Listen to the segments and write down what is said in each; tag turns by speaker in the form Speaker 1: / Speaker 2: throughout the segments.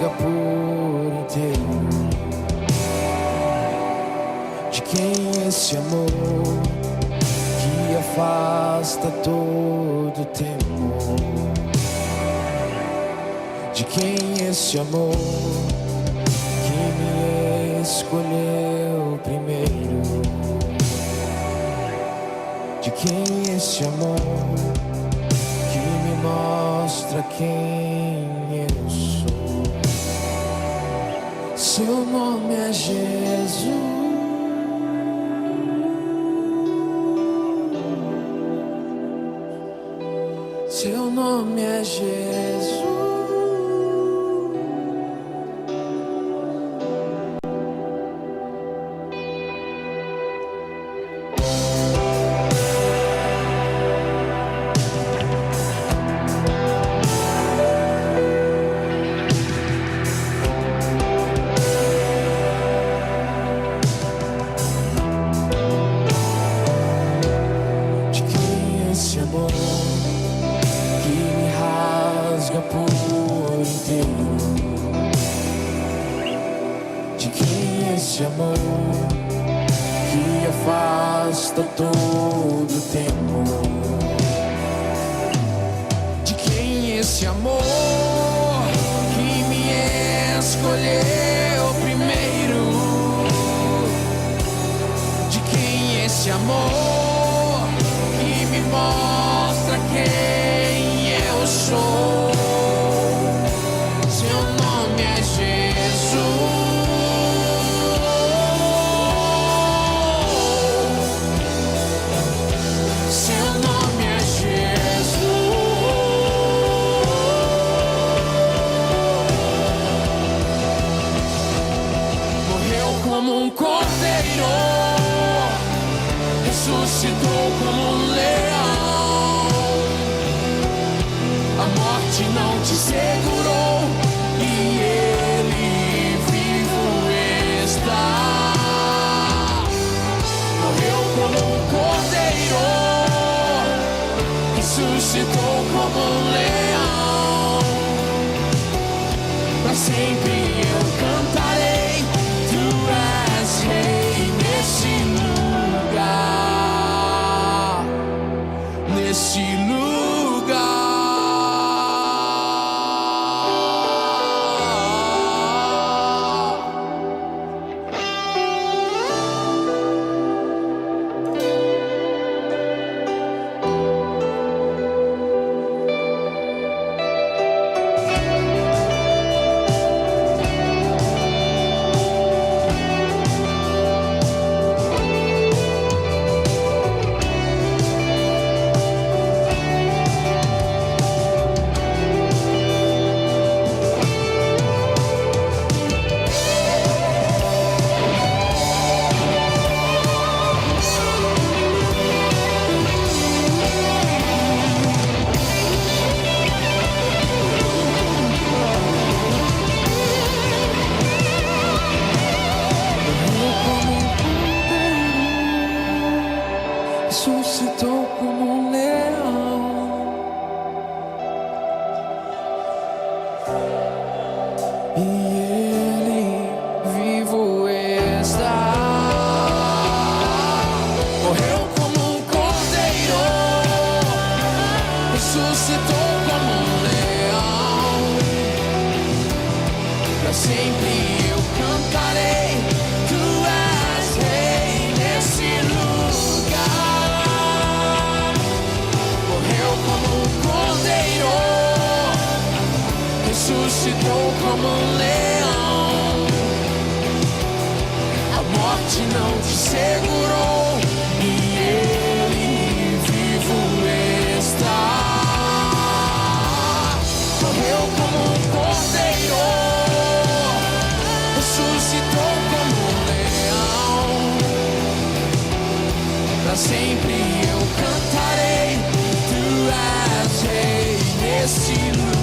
Speaker 1: rasga por inteiro. De quem esse amor que afasta todo temor? De quem esse amor que me escolheu primeiro? De quem esse amor que me mostra quem eu sou? Seu nome é Jesus. Seu nome é Jesus. Esse amor que afasta todo temor. De quem esse amor que me escolheu primeiro? De quem esse amor que me mostra quem eu sou? Seu nome é Jesus. Ressuscitou como um leão. A morte não te segurou e ele vivo está. Morreu como um cordeiro, ressuscitou como um leão. Pra sempre eu cantarei, tu és rei nesse lugar. Nesse lugar, ressuscitou como um leão e ele vivo está. Morreu como um cordeiro, ressuscitou como um leão. Pra sempre eu cantarei, tu és rei nesse lugar. Ressuscitou como um leão. A morte não te segurou e ele vivo está. Morreu como um cordeiro, ressuscitou como um leão. Pra sempre eu cantarei, tu és rei nesse lugar.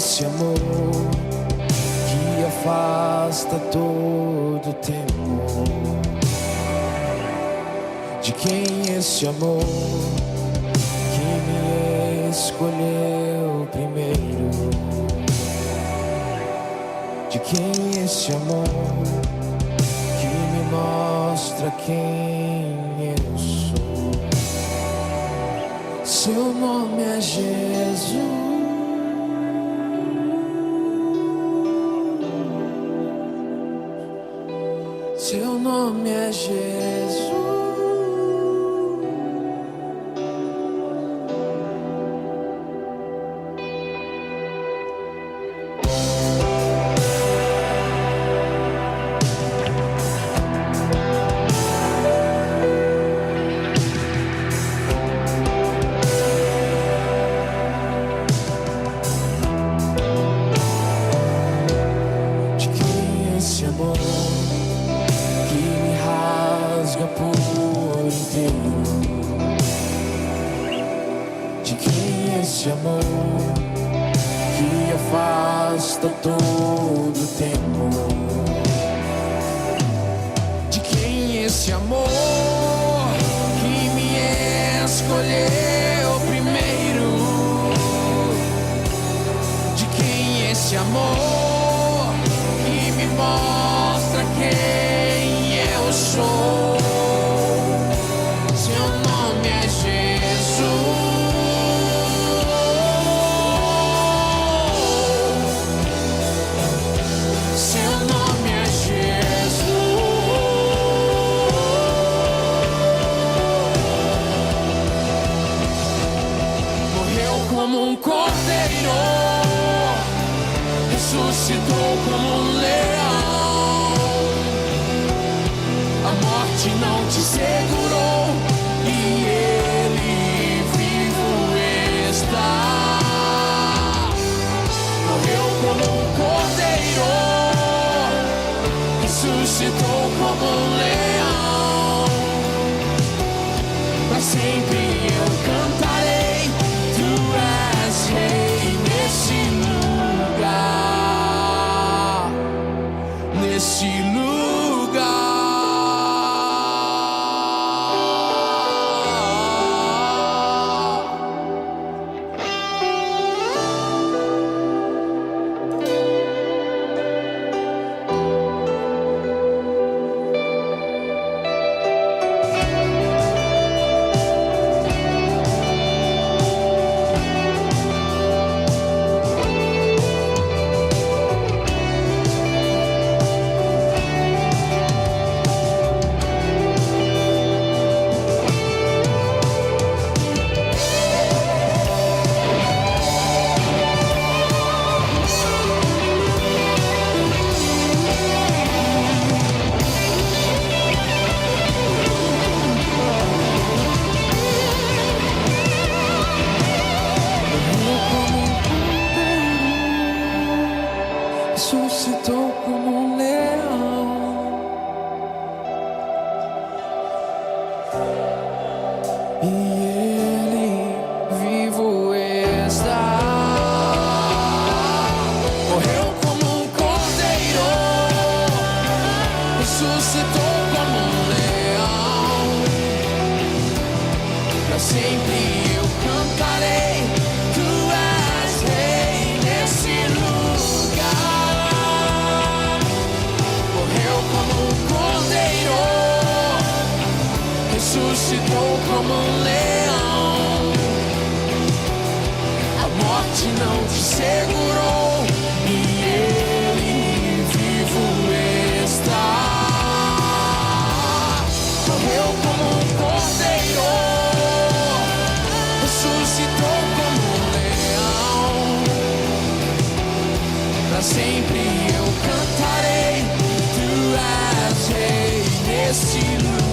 Speaker 1: esse amor que afasta todo temor? De quem esse amor que me escolheu primeiro? De quem esse amor que me mostra quem eu sou? Seu nome é Jesus. Seu nome é Jesus. De quem é esse amor que me rasga por inteiro? De quem é esse amor que afasta todo temor? De quem é esse amor que me escolheu primeiro? De quem é esse amor que me mostra quem eu sou? Seu nome é Jesus. Seu nome é Jesus. Morreu como um cordeiro, ressuscitou como um leão. A morte não te segurou e ele vivo está. Morreu como um cordeiro, ressuscitou como um leão. Pra sempre eu cantarei, tu és rei nesse lugar, nesse lugar. Ressuscitou como um leão e ele vivo está. Morreu como um cordeiro, ressuscitou como um leão. Pra sempre eu cantarei, tu és rei nesse lugar. Ressuscitou como um leão. A morte não te segurou e ele vivo está. Morreu como um cordeiro, ressuscitou como um leão. Pra sempre eu cantarei, tu és rei nesse lugar.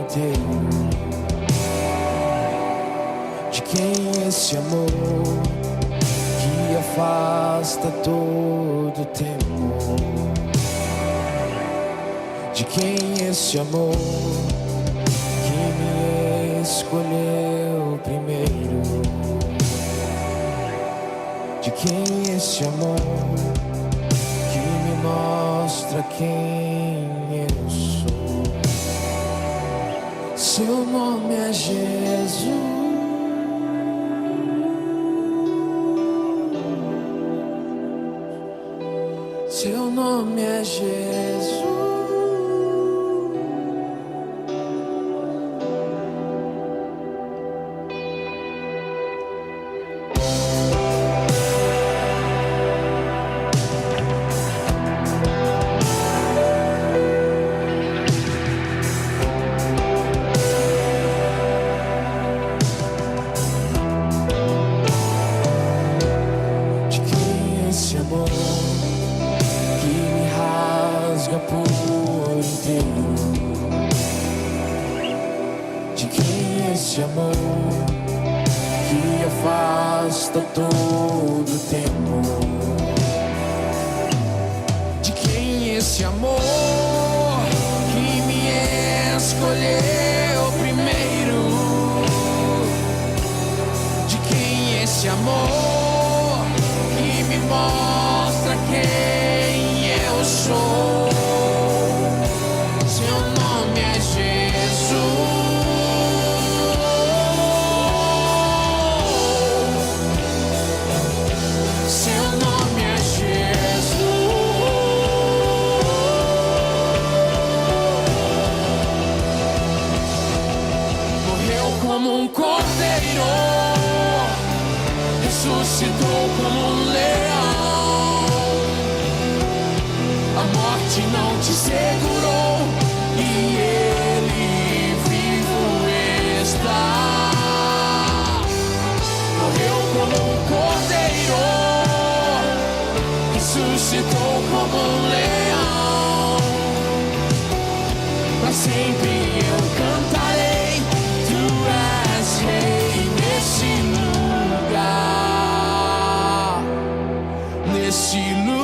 Speaker 1: inteiro. De quem esse amor que afasta todo temor? De quem esse amor que me escolheu primeiro? De quem esse amor que me mostra quem eu sou? Seu nome é Jesus. Seu nome é Jesus. De quem é esse amor que me rasga por inteiro? De quem é esse amor que afasta todo temor? De quem é esse amor que me escolheu primeiro? De quem é esse amor que me mostra quem eu sou? Seu nome é Jesus. Seu nome é Jesus. Morreu como um cordeiro, ressuscitou como um leão. A morte não te segurou e ele vivo está. Morreu como um cordeiro, ressuscitou como um leão. Pra sempre eu cantarei, tu és rei nesse lugar, nesse lugar.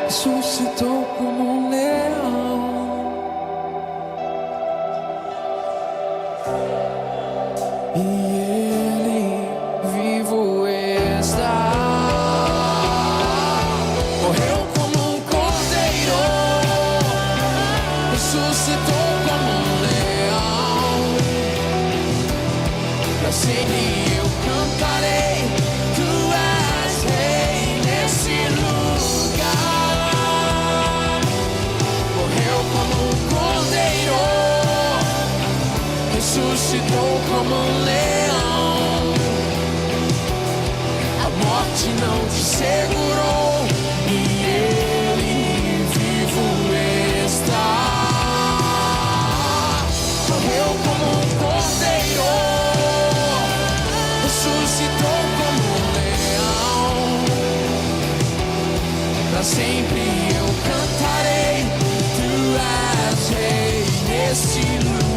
Speaker 1: Ressuscitou como um leão e ele vivo está. Morreu como um cordeiro, ressuscitou como um leão. Pra sempre eu cantarei, tu és rei nesse lugar. Ressuscitou como um leão. A morte não te segurou e ele vivo está. Morreu como um cordeiro, ressuscitou como um leão. Pra sempre eu cantarei, tu és rei nesse lugar.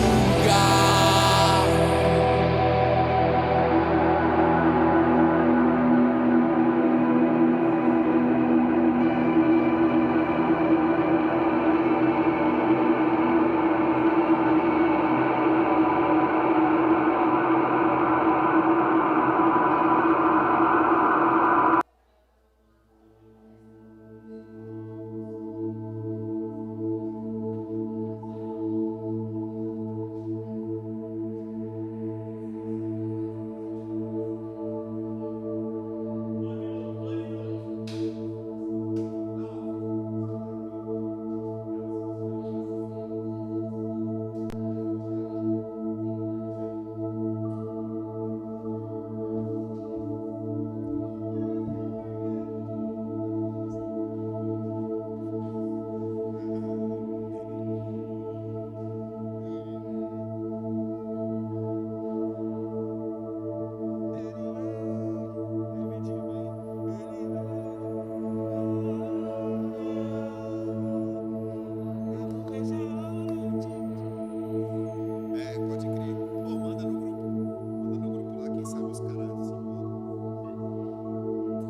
Speaker 2: Quem sabe os caras assim,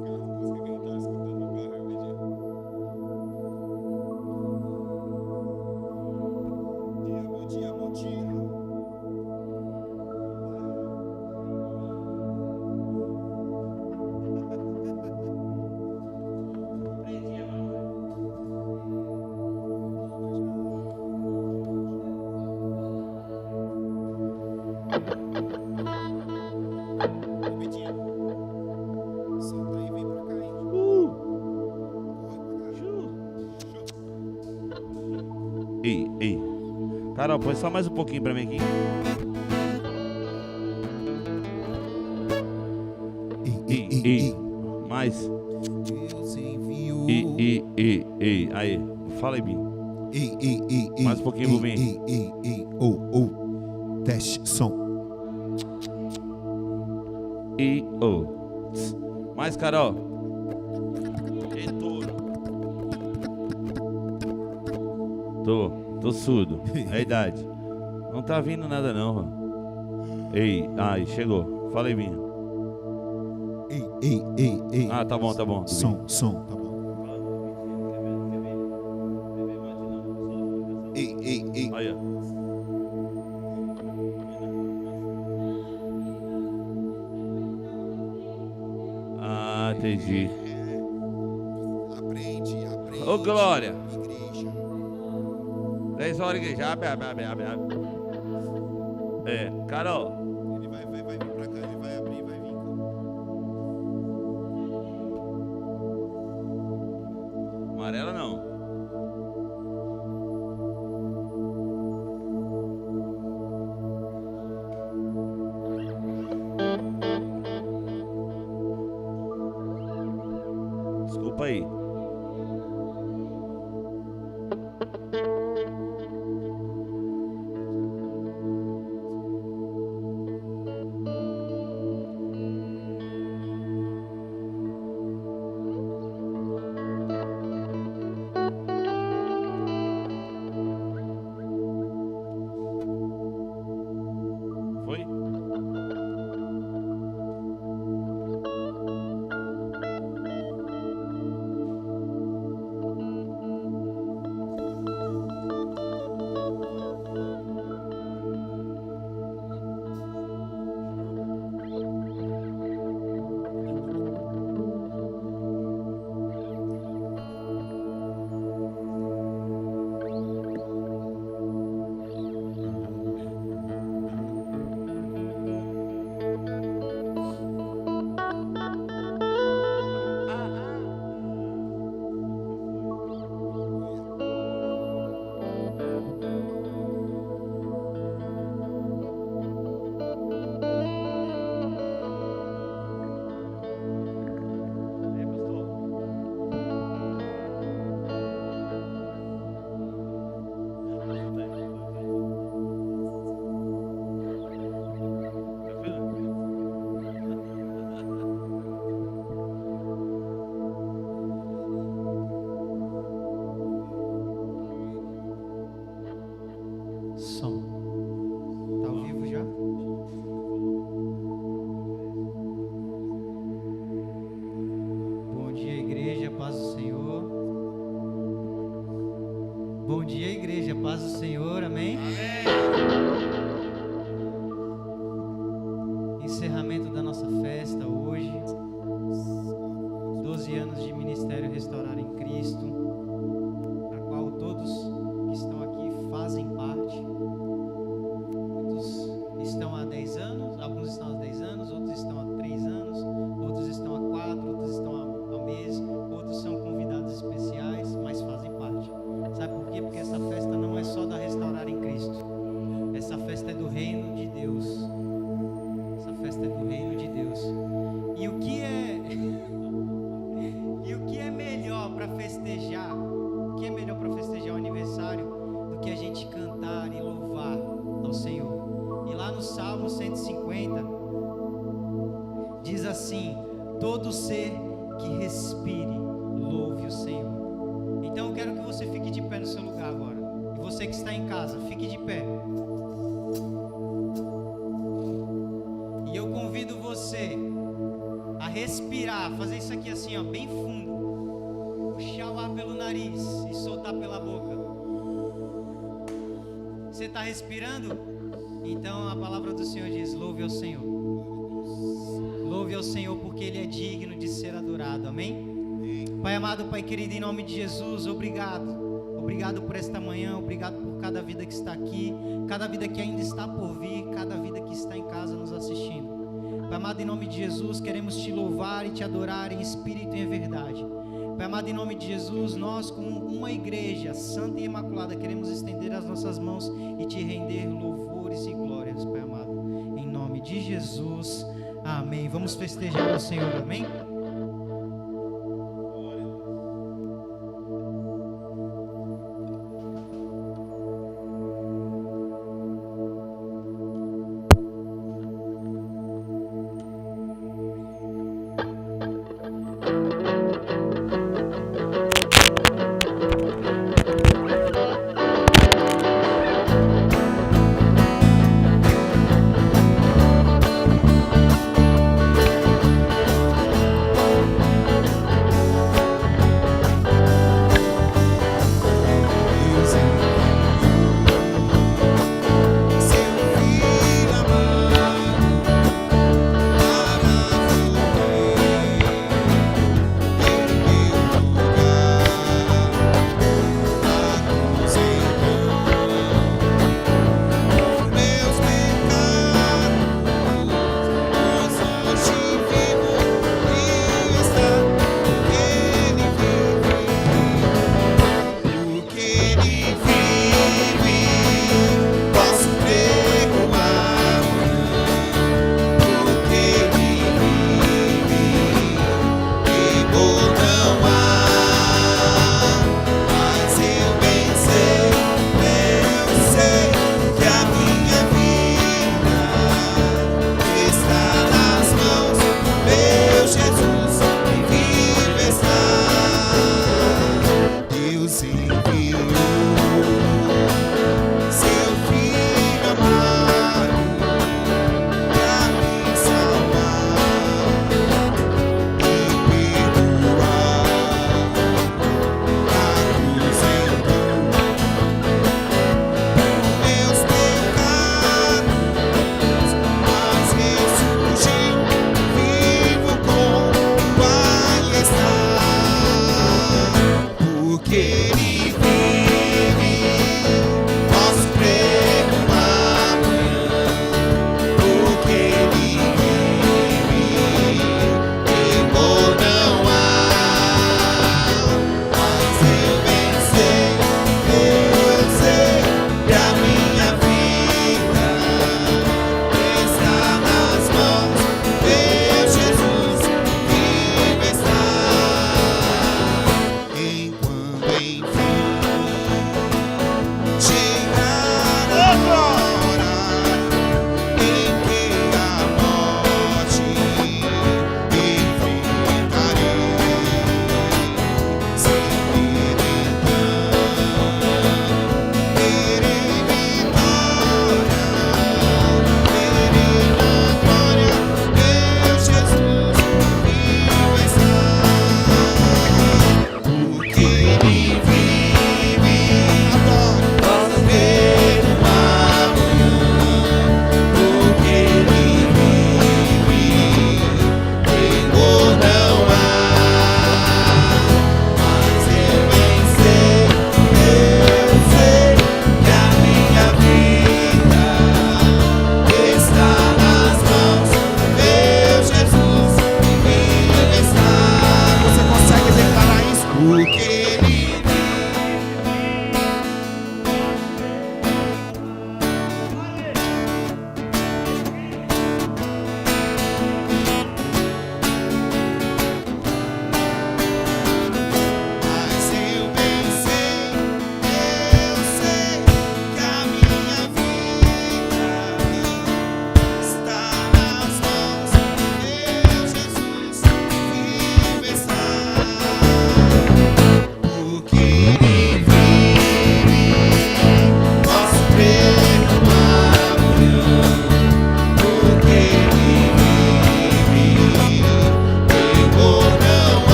Speaker 2: aquela música que ele tava escutando no carro, eu pedi. Bom dia, bom dia. Solta aí, vem pra cá, hein?
Speaker 3: Ei. Carol, põe só mais um pouquinho pra mim aqui. Ei. Mais.
Speaker 2: Deus enviou.
Speaker 3: Ei. Aí, fala aí, Binho.
Speaker 2: Ei.
Speaker 3: Mais um pouquinho pro Binho.
Speaker 2: Ei. Teste, som.
Speaker 3: Mais, Carol. Ei, Tô surdo. É a idade. Não tá vindo nada não, mano. Ei, aí, chegou. Fala aí, Binho.
Speaker 2: Ei.
Speaker 3: Ah, tá bom.
Speaker 2: Som, tá bom. Ei.
Speaker 3: Aí, ó. Ah, entendi.
Speaker 2: Aprende.
Speaker 3: Ô, Glória.
Speaker 2: Igreja.
Speaker 3: 10 horas, igreja. Abre. Carol.
Speaker 2: Ele vai vir pra cá, ele vai abrir, vai vir.
Speaker 3: Amarela não. Desculpa aí. Foi?
Speaker 4: Som. Tá ao vivo já? Bom dia, igreja, paz do Senhor. Bom dia, igreja, paz do Senhor, amém? Encerramento da nossa festa hoje. 12 anos de Ministério Restaurar em Cristo, a qual todos que estão aqui fazem parte. Muitos estão há 10 anos, alguns estão há 10 anos, outros estão há 3 anos, outros estão há 4, outros estão há mês, outros são convidados especiais, mas fazem parte. Sabe por quê? Porque essa festa não é só da Restaurar em Cristo. Essa festa é do reino de Deus. Essa festa é do reino de Deus. E o que é melhor para festejar? O que é melhor para festejar o aniversário do que a gente cantar e louvar ao Senhor? E lá no Salmo 150 diz assim: todo ser que respire, louve o Senhor. Então eu quero que você fique de pé no seu lugar agora. E você que está em casa, fique de pé. E eu convido você a respirar, fazer isso aqui assim, ó, bem fundo. Puxar o ar pelo nariz e soltar pela boca. Você está respirando? Então a palavra do Senhor diz: louve ao Senhor. Louve ao Senhor porque Ele é digno de ser adorado. Amém? Pai amado, Pai querido, em nome de Jesus, obrigado. Obrigado por esta manhã, obrigado por cada vida que está aqui, cada vida que ainda está por vir, cada vida que está em casa nos assistindo. Pai amado, em nome de Jesus, queremos Te louvar e Te adorar em espírito e em verdade. Pai amado, em nome de Jesus, nós como uma igreja santa e imaculada queremos estender as nossas mãos e Te render louvores e glórias, Pai amado. Em nome de Jesus, amém. Vamos festejar ao Senhor, amém?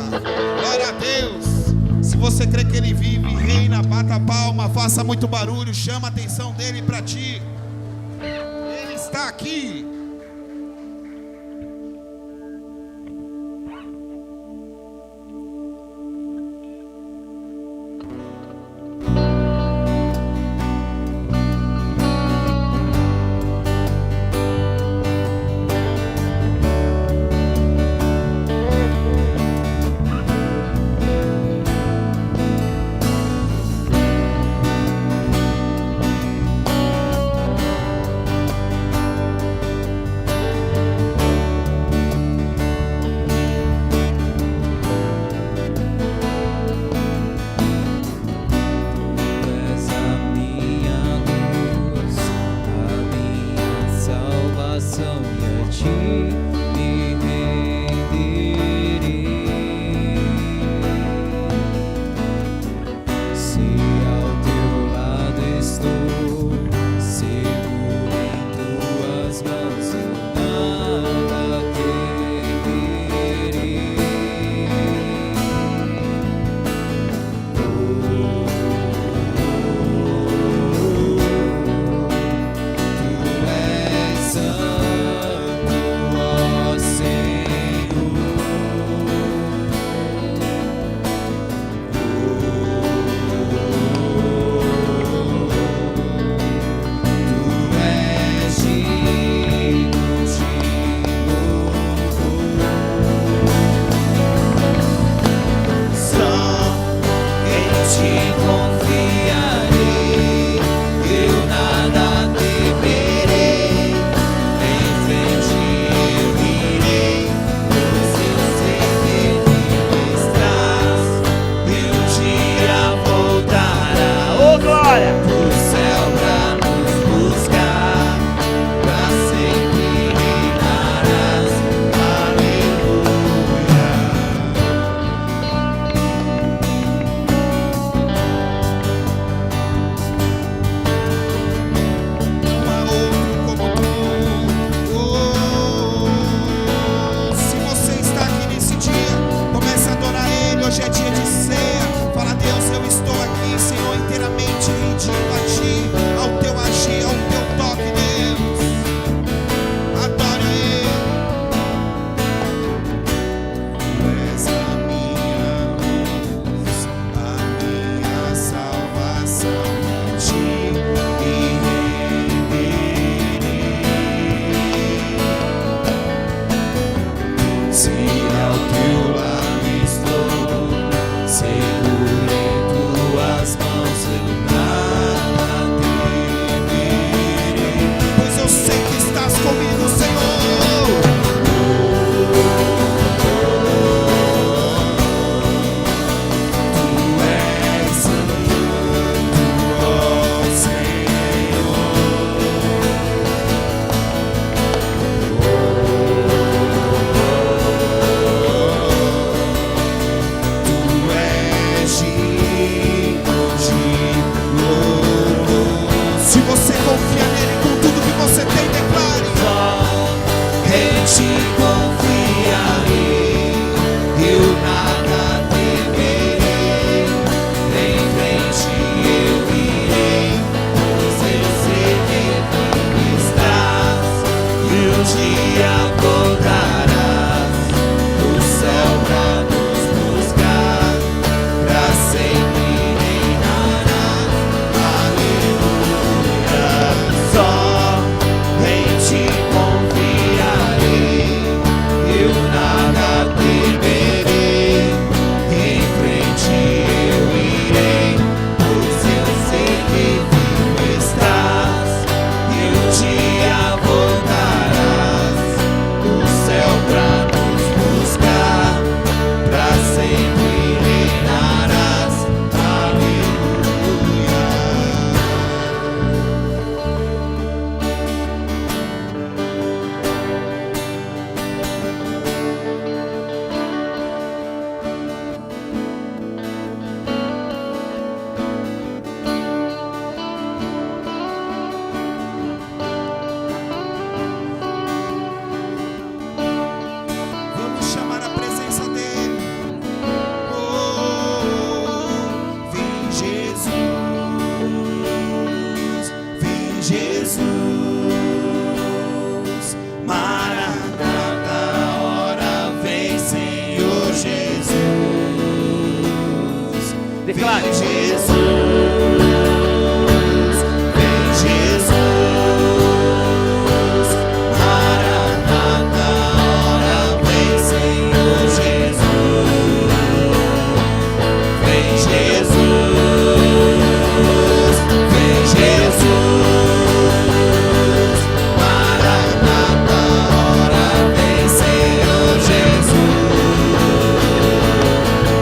Speaker 2: Glória a Deus. Se você crê que Ele vive, reina, bata a palma, faça muito barulho, chama a atenção dEle para ti. Ele está aqui.
Speaker 1: És a minha luz, a minha salvação, e a ti me renderei. Se ao teu lado estou, seguro em tuas mãos, eu nada temerei. Tu és santo, ó Senhor. Tu és digno de louvor. Só em ti confiarei, eu nada temerei. Em frente eu irei, pois eu sei que tu estás. E um dia voltará, oh glória, do céu pra nos buscar. Pra sempre reinarás, aleluia.
Speaker 2: Não há outro como tu. Se você está aqui nesse dia, comece a adorar Ele. Hoje é dia de ceia. Fala, Deus, eu estou aqui, Senhor, inteiramente rendido a Ti, ao Teu agir, ao Teu toque, Deus. Adora Ele. Tu és a minha luz, a minha salvação, a Ti me renderei. Se ao Teu lado estou, seguro em Tuas mãos, eu nada temerei, pois eu sei que estás comigo, Senhor. Tu és santo, ó Senhor. Tu és
Speaker 3: declare.
Speaker 2: Vem Jesus, vem Jesus, Maranata, hora vem Senhor Jesus, vem Jesus, vem Jesus, Maranata, hora vem Senhor Jesus,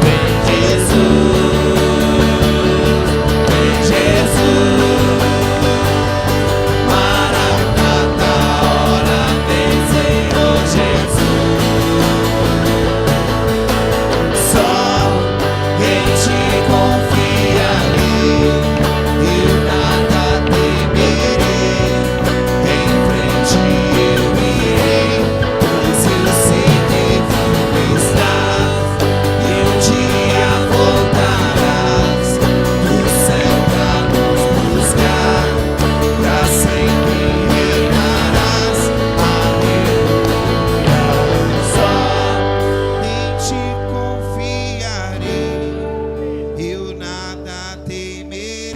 Speaker 2: vem Jesus, vem Jesus, Maranata, hora vem Senhor Jesus. Só quem te confiarei, eu nada temerei, em frente eu irei, pois eu sei que tu estás, e um dia voltarás do céu pra nos buscar, pra sempre reinarás, aleluia. Só em te confiarei, eu nada temerei,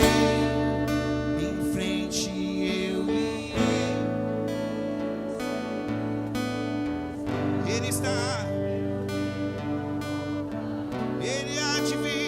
Speaker 2: em frente eu irei. Ele está, Ele há de vir.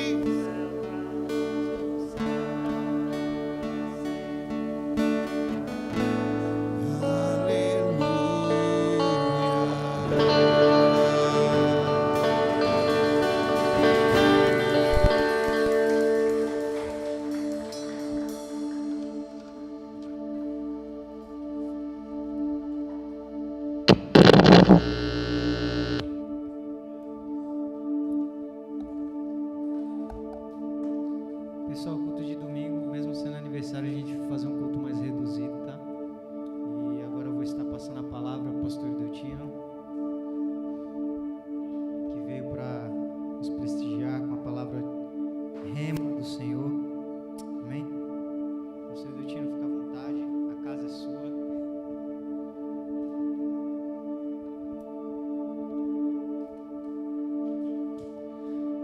Speaker 4: Pessoal, culto de domingo, mesmo sendo aniversário, a gente vai fazer um culto mais reduzido, tá? E agora eu vou estar passando a palavra ao pastor Deltino, que veio para nos prestigiar com a palavra rema do Senhor. Amém? Pastor Deltino, fica à vontade, a casa é sua.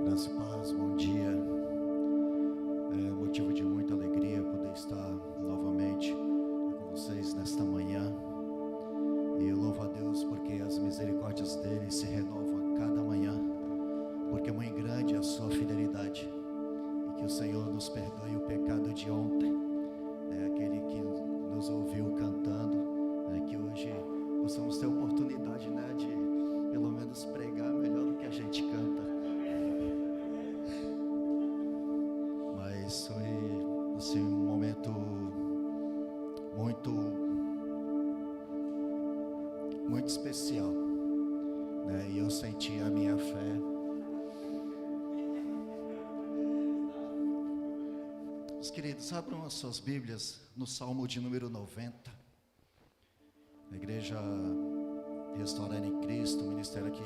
Speaker 5: Graça e paz, bom dia. É motivo de muita alegria poder estar novamente com vocês nesta manhã. E eu louvo a Deus porque as misericórdias dele se renovam a cada manhã, porque muito grande é a sua fidelidade. E que o Senhor nos perdoe o pecado de ontem, aquele que nos ouviu cantando, que hoje possamos ter a oportunidade, de pelo menos pregar melhor do que a gente canta. Mas foi assim, um momento muito especial, e eu senti a minha fé. Meus queridos, abram as suas Bíblias no Salmo de número 90. A igreja Restaurando em Cristo, o ministério que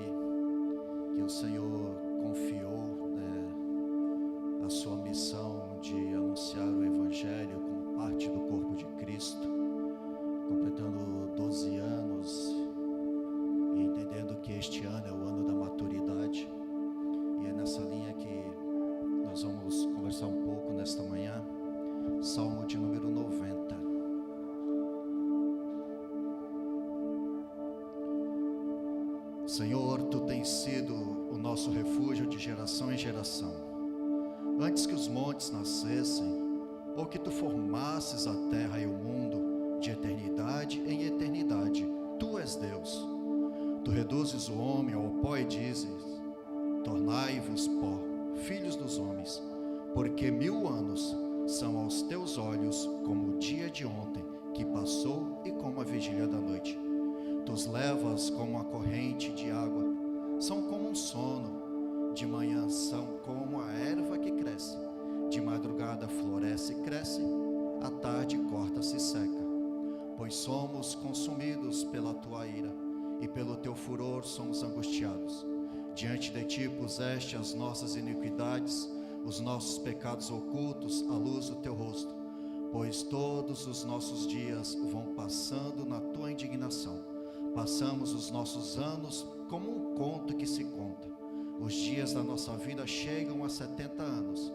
Speaker 5: o Senhor confiou, a sua missão de anunciar o Evangelho como parte do corpo de Cristo, completando 12 anos e entendendo que este ano é o ano da maturidade. E é nessa linha que nós vamos conversar um pouco nesta manhã. Salmo de número 90. Senhor, Tu tens sido o nosso refúgio de geração em geração. Antes que os montes nascessem, ou que Tu formasses a terra e o mundo, de eternidade em eternidade, Tu és Deus. Tu reduzes o homem ao pó e dizes: tornai-vos pó, filhos dos homens, porque 1000 anos são aos Teus olhos como o dia de ontem que passou e como a vigília da noite. Tu os levas como a corrente de água, são como um sono, de manhã são como a erva que cresce, de madrugada floresce e cresce, à tarde corta-se e seca. Pois somos consumidos pela Tua ira, e pelo Teu furor somos angustiados. Diante de Ti puseste as nossas iniquidades, os nossos pecados ocultos à luz do Teu rosto. Pois todos os nossos dias vão passando na Tua indignação. Passamos os nossos anos como um conto que se conta. Os dias da nossa vida chegam a 70 anos,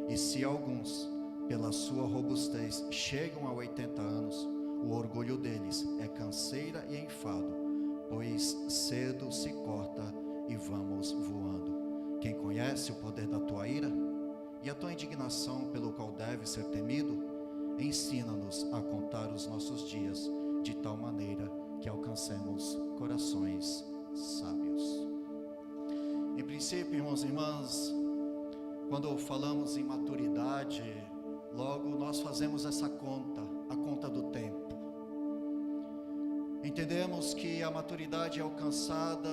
Speaker 5: E se alguns, pela sua robustez, chegam a 80 anos, o orgulho deles é canseira e enfado, pois cedo se corta e vamos voando. Quem conhece o poder da tua ira e a tua indignação pelo qual deve ser temido, ensina-nos a contar os nossos dias de tal maneira que alcancemos corações sábios. Em princípio, irmãos e irmãs, quando falamos em maturidade, logo nós fazemos essa conta, a conta do tempo. Entendemos que a maturidade é alcançada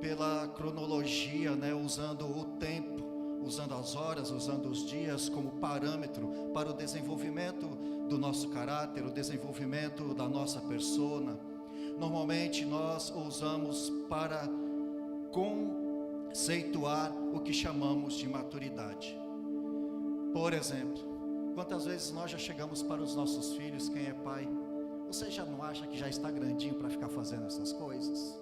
Speaker 5: pela cronologia, usando o tempo, usando as horas, usando os dias como parâmetro para o desenvolvimento do nosso caráter, o desenvolvimento da nossa persona. Normalmente nós usamos para conceituar o que chamamos de maturidade. Por exemplo, quantas vezes nós já chegamos para os nossos filhos, quem é pai, você já não acha que já está grandinho para ficar fazendo essas coisas?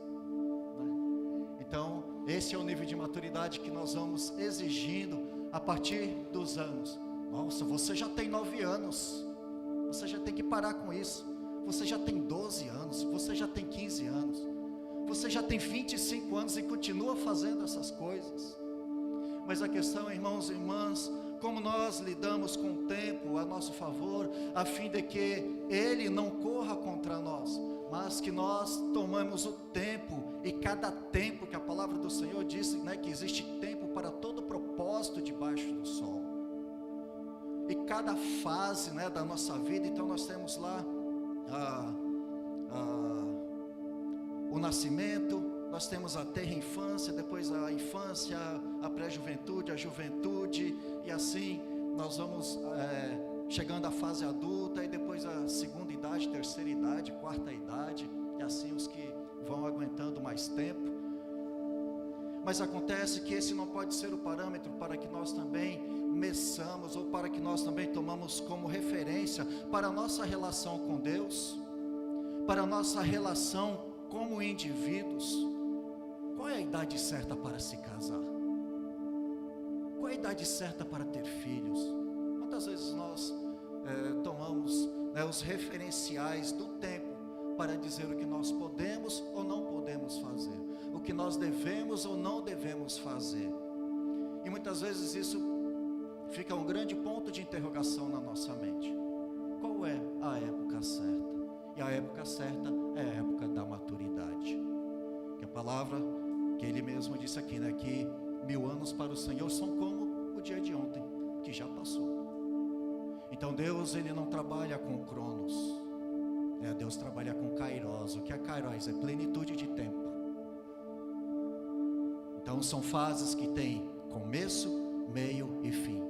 Speaker 5: Então, esse é o nível de maturidade que nós vamos exigindo a partir dos anos. Nossa, você já tem 9 anos, você já tem que parar com isso. Você já tem 12 anos, você já tem 15 anos, você já tem 25 anos e continua fazendo essas coisas. Mas a questão, irmãos e irmãs, como nós lidamos com o tempo a nosso favor, a fim de que ele não corra contra nós, mas que nós tomamos o tempo, e cada tempo que a palavra do Senhor disse, que existe tempo para todo propósito debaixo do sol, e cada fase da nossa vida. Então nós temos lá o nascimento, nós temos a terra infância, depois a infância, a pré-juventude, a juventude, e assim nós vamos chegando à fase adulta, e depois a segunda idade, terceira idade, quarta idade, e assim os que vão aguentando mais tempo. Mas acontece que esse não pode ser o parâmetro para que nós também meçamos, ou para que nós também tomamos como referência para a nossa relação com Deus, para a nossa relação como indivíduos. Qual é a idade certa para se casar? Qual é a idade certa para ter filhos? Quantas vezes nós tomamos os referenciais do tempo para dizer o que nós podemos ou não podemos fazer, o que nós devemos ou não devemos fazer? E muitas vezes isso fica um grande ponto de interrogação na nossa mente. Qual é a época certa? E a época certa é a época da maturidade. Que a palavra que ele mesmo disse aqui, que 1000 anos para o Senhor são como o dia de ontem, que já passou. Então Deus, ele não trabalha com cronos, Deus trabalha com kairos. O que é kairos? É plenitude de tempo. Então são fases que têm começo, meio e fim.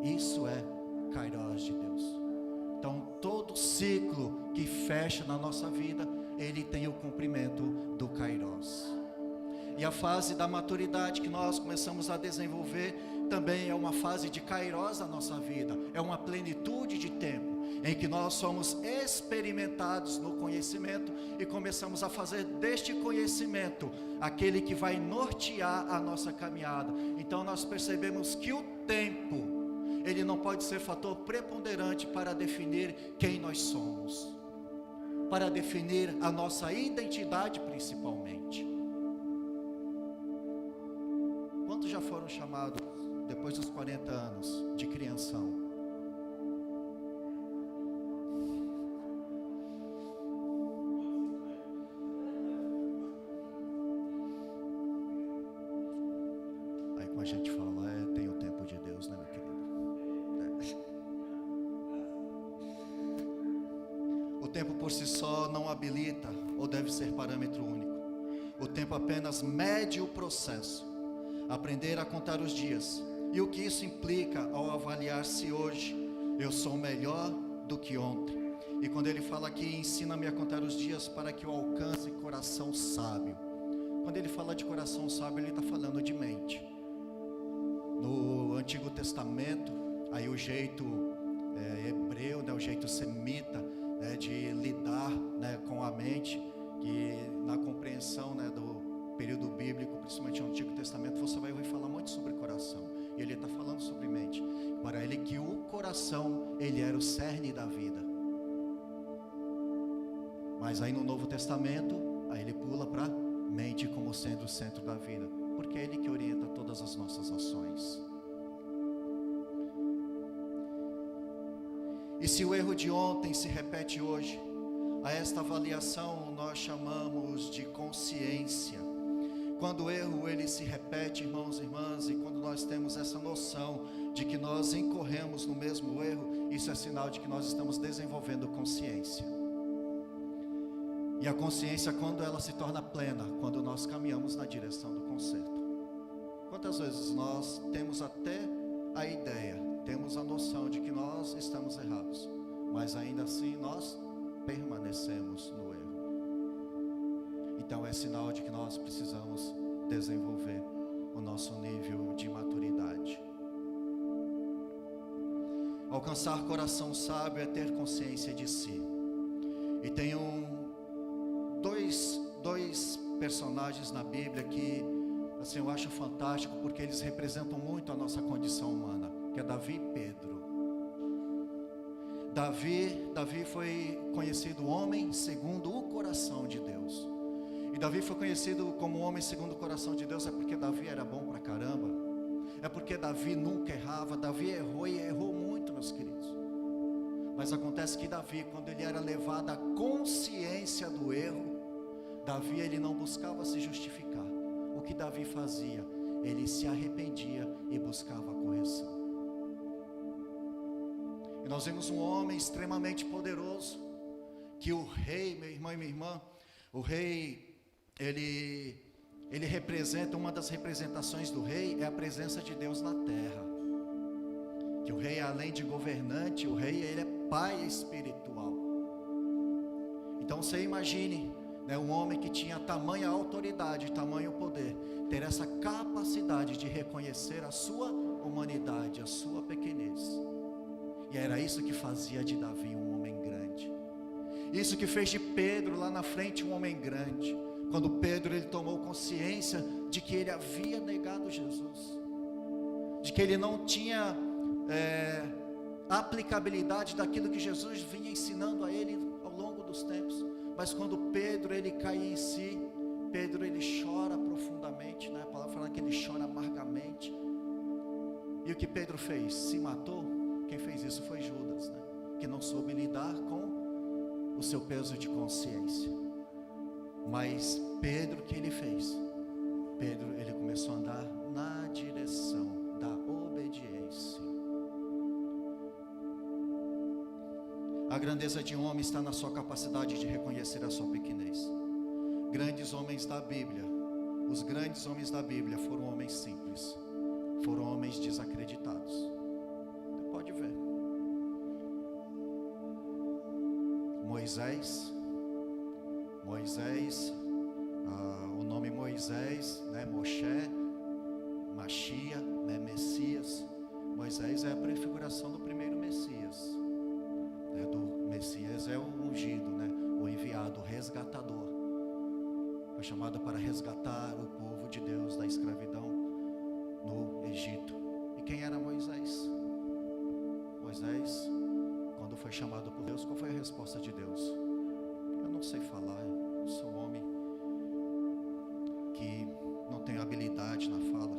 Speaker 5: Isso é kairos de Deus. Então todo ciclo que fecha na nossa vida, ele tem o cumprimento do kairos. E a fase da maturidade que nós começamos a desenvolver também é uma fase de kairos na nossa vida. É uma plenitude de tempo em que nós somos experimentados no conhecimento e começamos a fazer deste conhecimento aquele que vai nortear a nossa caminhada. Então nós percebemos que o tempo, ele não pode ser fator preponderante para definir quem nós somos, para definir a nossa identidade principalmente. Quantos já foram chamados depois dos 40 anos de crianção? Aí como a gente fala, tem o tempo de Deus, meu querido? O tempo por si só não habilita ou deve ser parâmetro único. O tempo apenas mede o processo. Aprender a contar os dias. E o que isso implica ao avaliar se hoje eu sou melhor do que ontem. E quando ele fala aqui, ensina-me a contar os dias para que eu alcance coração sábio. Quando ele fala de coração sábio, ele está falando de mente. No Antigo Testamento, aí o jeito hebreu, o jeito semita, de lidar com a mente, que na compreensão do período bíblico, principalmente no Antigo Testamento, você vai ouvir falar muito sobre coração. E ele está falando sobre mente. coração, ele era o cerne da vida. Mas aí no Novo Testamento, aí ele pula para mente como sendo o centro da vida, porque é ele que orienta todas as nossas ações. E se o erro de ontem se repete hoje, a esta avaliação nós chamamos de consciência. Quando o erro ele se repete, irmãos e irmãs, e quando nós temos essa noção de que nós incorremos no mesmo erro, isso é sinal de que nós estamos desenvolvendo consciência. E a consciência, quando ela se torna plena, quando nós caminhamos na direção do conserto. Quantas vezes nós temos até a ideia, temos a noção de que nós estamos errados, mas ainda assim nós permanecemos no erro. Então é sinal de que nós precisamos desenvolver o nosso nível de maturidade. Alcançar coração sábio é ter consciência de si. E tem dois personagens na Bíblia que assim, eu acho fantástico, porque eles representam muito a nossa condição humana, que é Davi e Pedro. Davi foi conhecido homem segundo o coração de Deus. E Davi foi conhecido como homem segundo o coração de Deus, é porque Davi era bom pra caramba. É porque Davi nunca errava. Davi errou e errou muito, meus queridos. Mas acontece que Davi, quando ele era levado à consciência do erro, Davi ele não buscava se justificar. O que Davi fazia? Ele se arrependia e buscava a correção. E nós vemos um homem extremamente poderoso, que o rei, meu irmão e minha irmã, o rei, ele representa, uma das representações do rei é a presença de Deus na terra. Que o rei, além de governante, o rei ele é pai espiritual. Então você imagine, né, um homem que tinha tamanha autoridade, tamanho poder, ter essa capacidade de reconhecer a sua humanidade, a sua pequenez. E era isso que fazia de Davi um homem grande. Isso que fez de Pedro lá na frente um homem grande. Quando Pedro ele tomou consciência de que ele havia negado Jesus, de que ele não tinha aplicabilidade daquilo que Jesus vinha ensinando a ele ao longo dos tempos. Mas quando Pedro ele cai em si, Pedro ele chora profundamente, né? A palavra fala que ele chora amargamente. E o que Pedro fez? Se matou? Quem fez isso foi Judas, né? Que não soube lidar com o seu peso de consciência. Mas Pedro, o que ele fez? Pedro ele começou a andar na direção da obediência. A grandeza de um homem está na sua capacidade de reconhecer a sua pequenez. Grandes homens da Bíblia, os grandes homens da Bíblia foram homens simples, foram homens desacreditados. Você pode ver. Moisés, o nome Moisés, né, Moshe, Machia, né, Messias. Moisés é a prefiguração do primeiro Messias. Do Messias é o ungido, né? O enviado, o resgatador. Foi chamado para resgatar o povo de Deus da escravidão no Egito. E quem era Moisés? Moisés, quando foi chamado por Deus, qual foi a resposta de Deus? Eu não sei falar, eu sou um homem que não tenho habilidade na fala.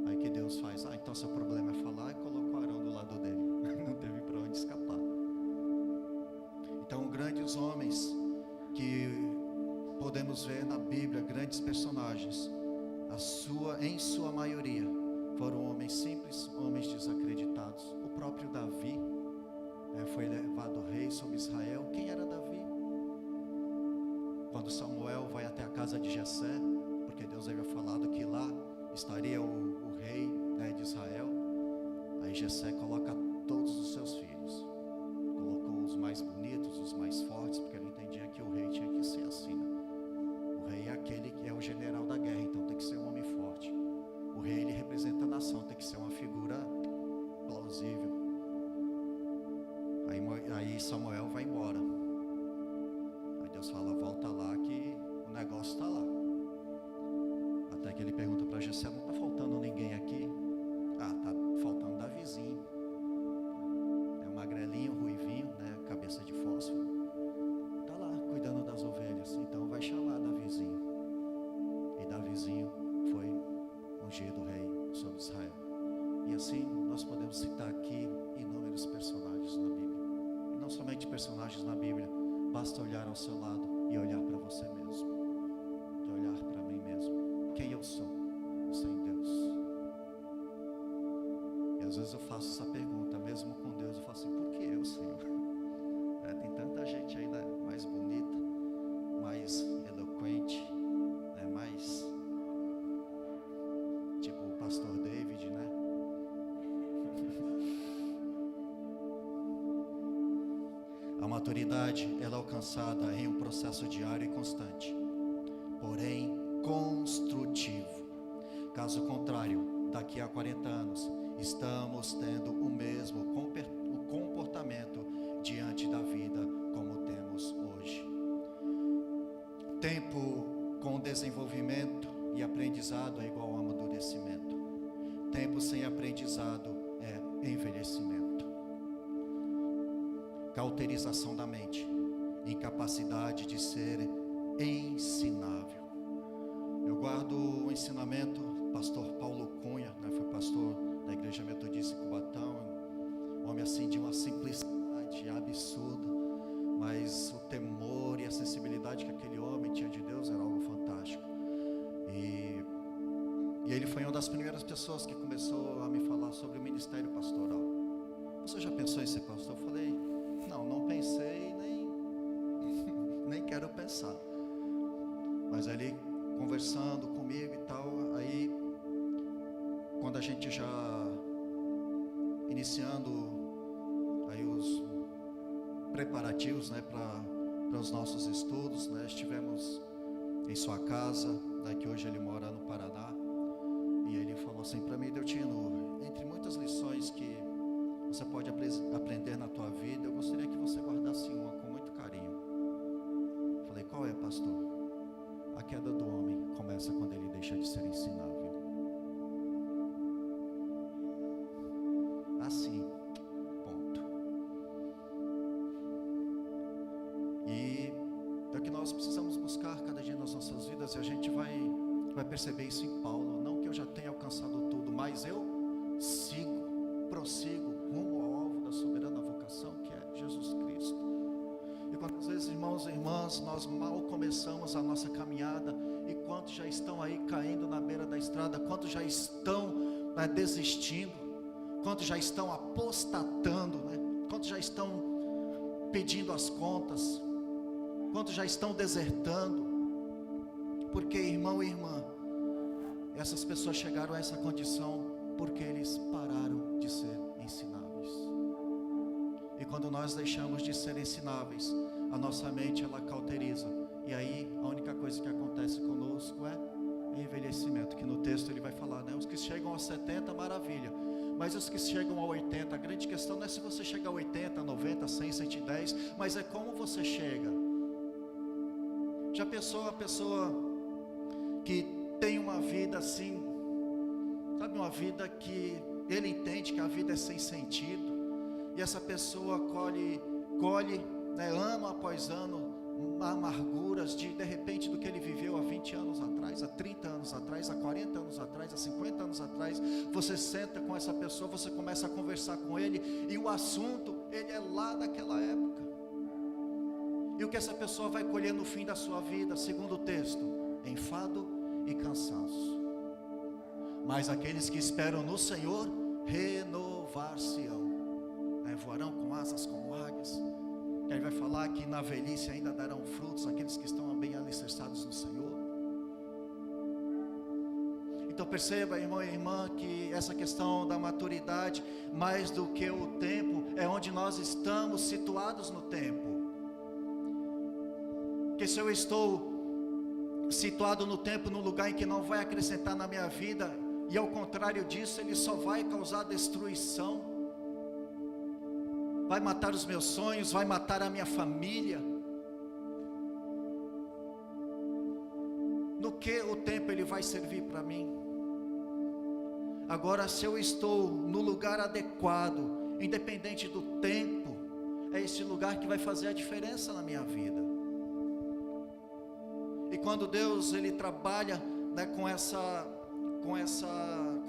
Speaker 5: Aí que Deus faz? Então seu problema é falar, e colocou Arão do lado dele. Não teve para onde escapar. Então, grandes homens que podemos ver na Bíblia, grandes personagens, em sua maioria, foram homens simples, homens desacreditados. O próprio Davi foi levado rei sobre Israel. Quem era Davi? Quando Samuel vai até a casa de Jessé, porque Deus havia falado que lá estaria o rei, né, de Israel. Aí Jessé coloca todos os seus filhos, colocou os mais bonitos, os mais fortes, porque ele entendia que o rei tinha que ser assim, né? O rei é aquele que é o general da guerra, então tem que ser um homem forte. O rei ele representa a nação, tem que ser uma figura plausível. Aí Samuel vai embora. Aí Deus fala, volta lá que o negócio está lá. Até que ele pergunta para Jessé, não está faltando ninguém aqui? Tá faltando Davizinho. E assim nós podemos citar aqui inúmeros personagens na Bíblia. E não somente personagens na Bíblia, basta olhar ao seu lado e olhar para você mesmo, e olhar para mim mesmo. Quem eu sou sem Deus? E às vezes eu faço essa pergunta, mesmo com Deus, eu falo assim: por que eu, Senhor? Tem tanta gente aí, né, mais bonita, mais eloquente, né, mais tipo o pastor David, né? A maturidade, ela é alcançada em um processo diário e constante, porém construtivo. Caso contrário, daqui a 40 anos, estamos tendo o mesmo comportamento diante da vida como temos hoje. Tempo com desenvolvimento e aprendizado é igual a amadurecimento. Tempo sem aprendizado é envelhecimento. Cauterização da mente, incapacidade de ser ensinável. Eu guardo o ensinamento, pastor Paulo Cunha, né, foi pastor da Igreja Metodista em Cubatão, um homem assim de uma simplicidade absurda, mas o temor e a sensibilidade que aquele homem tinha de Deus era algo fantástico. E ele foi uma das primeiras pessoas que começou a me falar sobre o ministério pastoral. Você já pensou em ser pastor? Eu falei: não pensei, nem quero pensar. Mas ali conversando comigo e tal, aí quando a gente já iniciando aí os preparativos, né, para os nossos estudos, né, estivemos em sua casa, né, que hoje ele mora no Paraná, e ele falou assim para mim: Deltino, entre muitas lições que você pode aprender na tua vida, eu gostaria que você guardasse uma com muito carinho. Eu falei: qual é, pastor? A queda do homem começa quando ele deixa de ser ensinável. Assim, ponto. E é o que nós precisamos buscar cada dia nas nossas vidas, e a gente vai perceber isso em Paulo. Não que eu já tenha alcançado tudo, mas eu prossigo rumo ao alvo da soberana vocação, que é Jesus Cristo. E quantas vezes, irmãos e irmãs, nós mal começamos a nossa caminhada, e quantos já estão aí caindo na beira da estrada, quantos já estão desistindo, quantos já estão apostatando, né? Quantos já estão pedindo as contas, quantos já estão desertando. Porque, irmão e irmã, essas pessoas chegaram a essa condição porque eles pararam de ser ensináveis. E quando nós deixamos de ser ensináveis, a nossa mente ela cauteriza, e aí a única coisa que acontece conosco é envelhecimento, que no texto ele vai falar, né? Os que chegam a 70, maravilha, mas os que chegam a 80, a grande questão não é se você chega a 80, 90, 100, 110, mas é como você chega. Já pensou a pessoa que tem uma vida assim, sabe, uma vida que ele entende que a vida é sem sentido, e essa pessoa colhe, né, ano após ano, amarguras de repente do que ele viveu há 20 anos atrás, há 30 anos atrás, há 40 anos atrás, há 50 anos atrás. Você senta com essa pessoa, você começa a conversar com ele, e o assunto, ele é lá daquela época. E o que essa pessoa vai colher no fim da sua vida, segundo o texto? Enfado e cansaço. Mas aqueles que esperam no Senhor renovar-se-ão, né? Voarão com asas como águias. E aí vai falar que na velhice ainda darão frutos aqueles que estão bem alicerçados no Senhor. Então perceba, irmão e irmã, que essa questão da maturidade, mais do que o tempo, é onde nós estamos situados no tempo. Porque se eu estou situado no tempo, num lugar em que não vai acrescentar na minha vida, e ao contrário disso, ele só vai causar destruição, vai matar os meus sonhos, vai matar a minha família. No que o tempo ele vai servir para mim? Agora, se eu estou no lugar adequado, independente do tempo, é esse lugar que vai fazer a diferença na minha vida. E quando Deus ele trabalha, né, com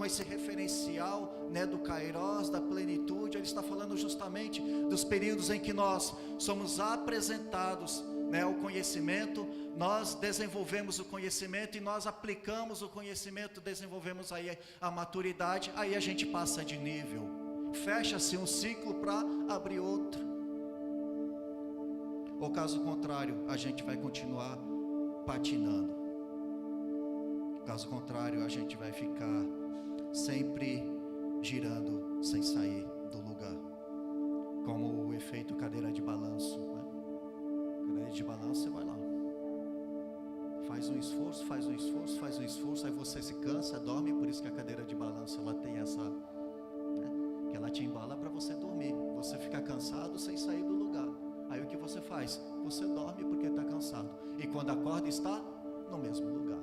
Speaker 5: com esse referencial, né, do Kairos, da plenitude. Ele está falando justamente dos períodos em que nós somos apresentados, né, o conhecimento, nós desenvolvemos o conhecimento e nós aplicamos o conhecimento, desenvolvemos aí a maturidade, aí a gente passa de nível, fecha-se um ciclo para abrir outro. Ou caso contrário, a gente vai continuar patinando. Caso contrário, a gente vai ficar sempre girando sem sair do lugar, como o efeito cadeira de balanço, né? Cadeira de balanço, você vai lá, faz um esforço, faz um esforço, faz um esforço, aí você se cansa, dorme. Por isso que a cadeira de balanço, ela tem essa, né, que ela te embala para você dormir. Você fica cansado sem sair do lugar. Aí o que você faz? Você dorme porque está cansado, e quando acorda está no mesmo lugar.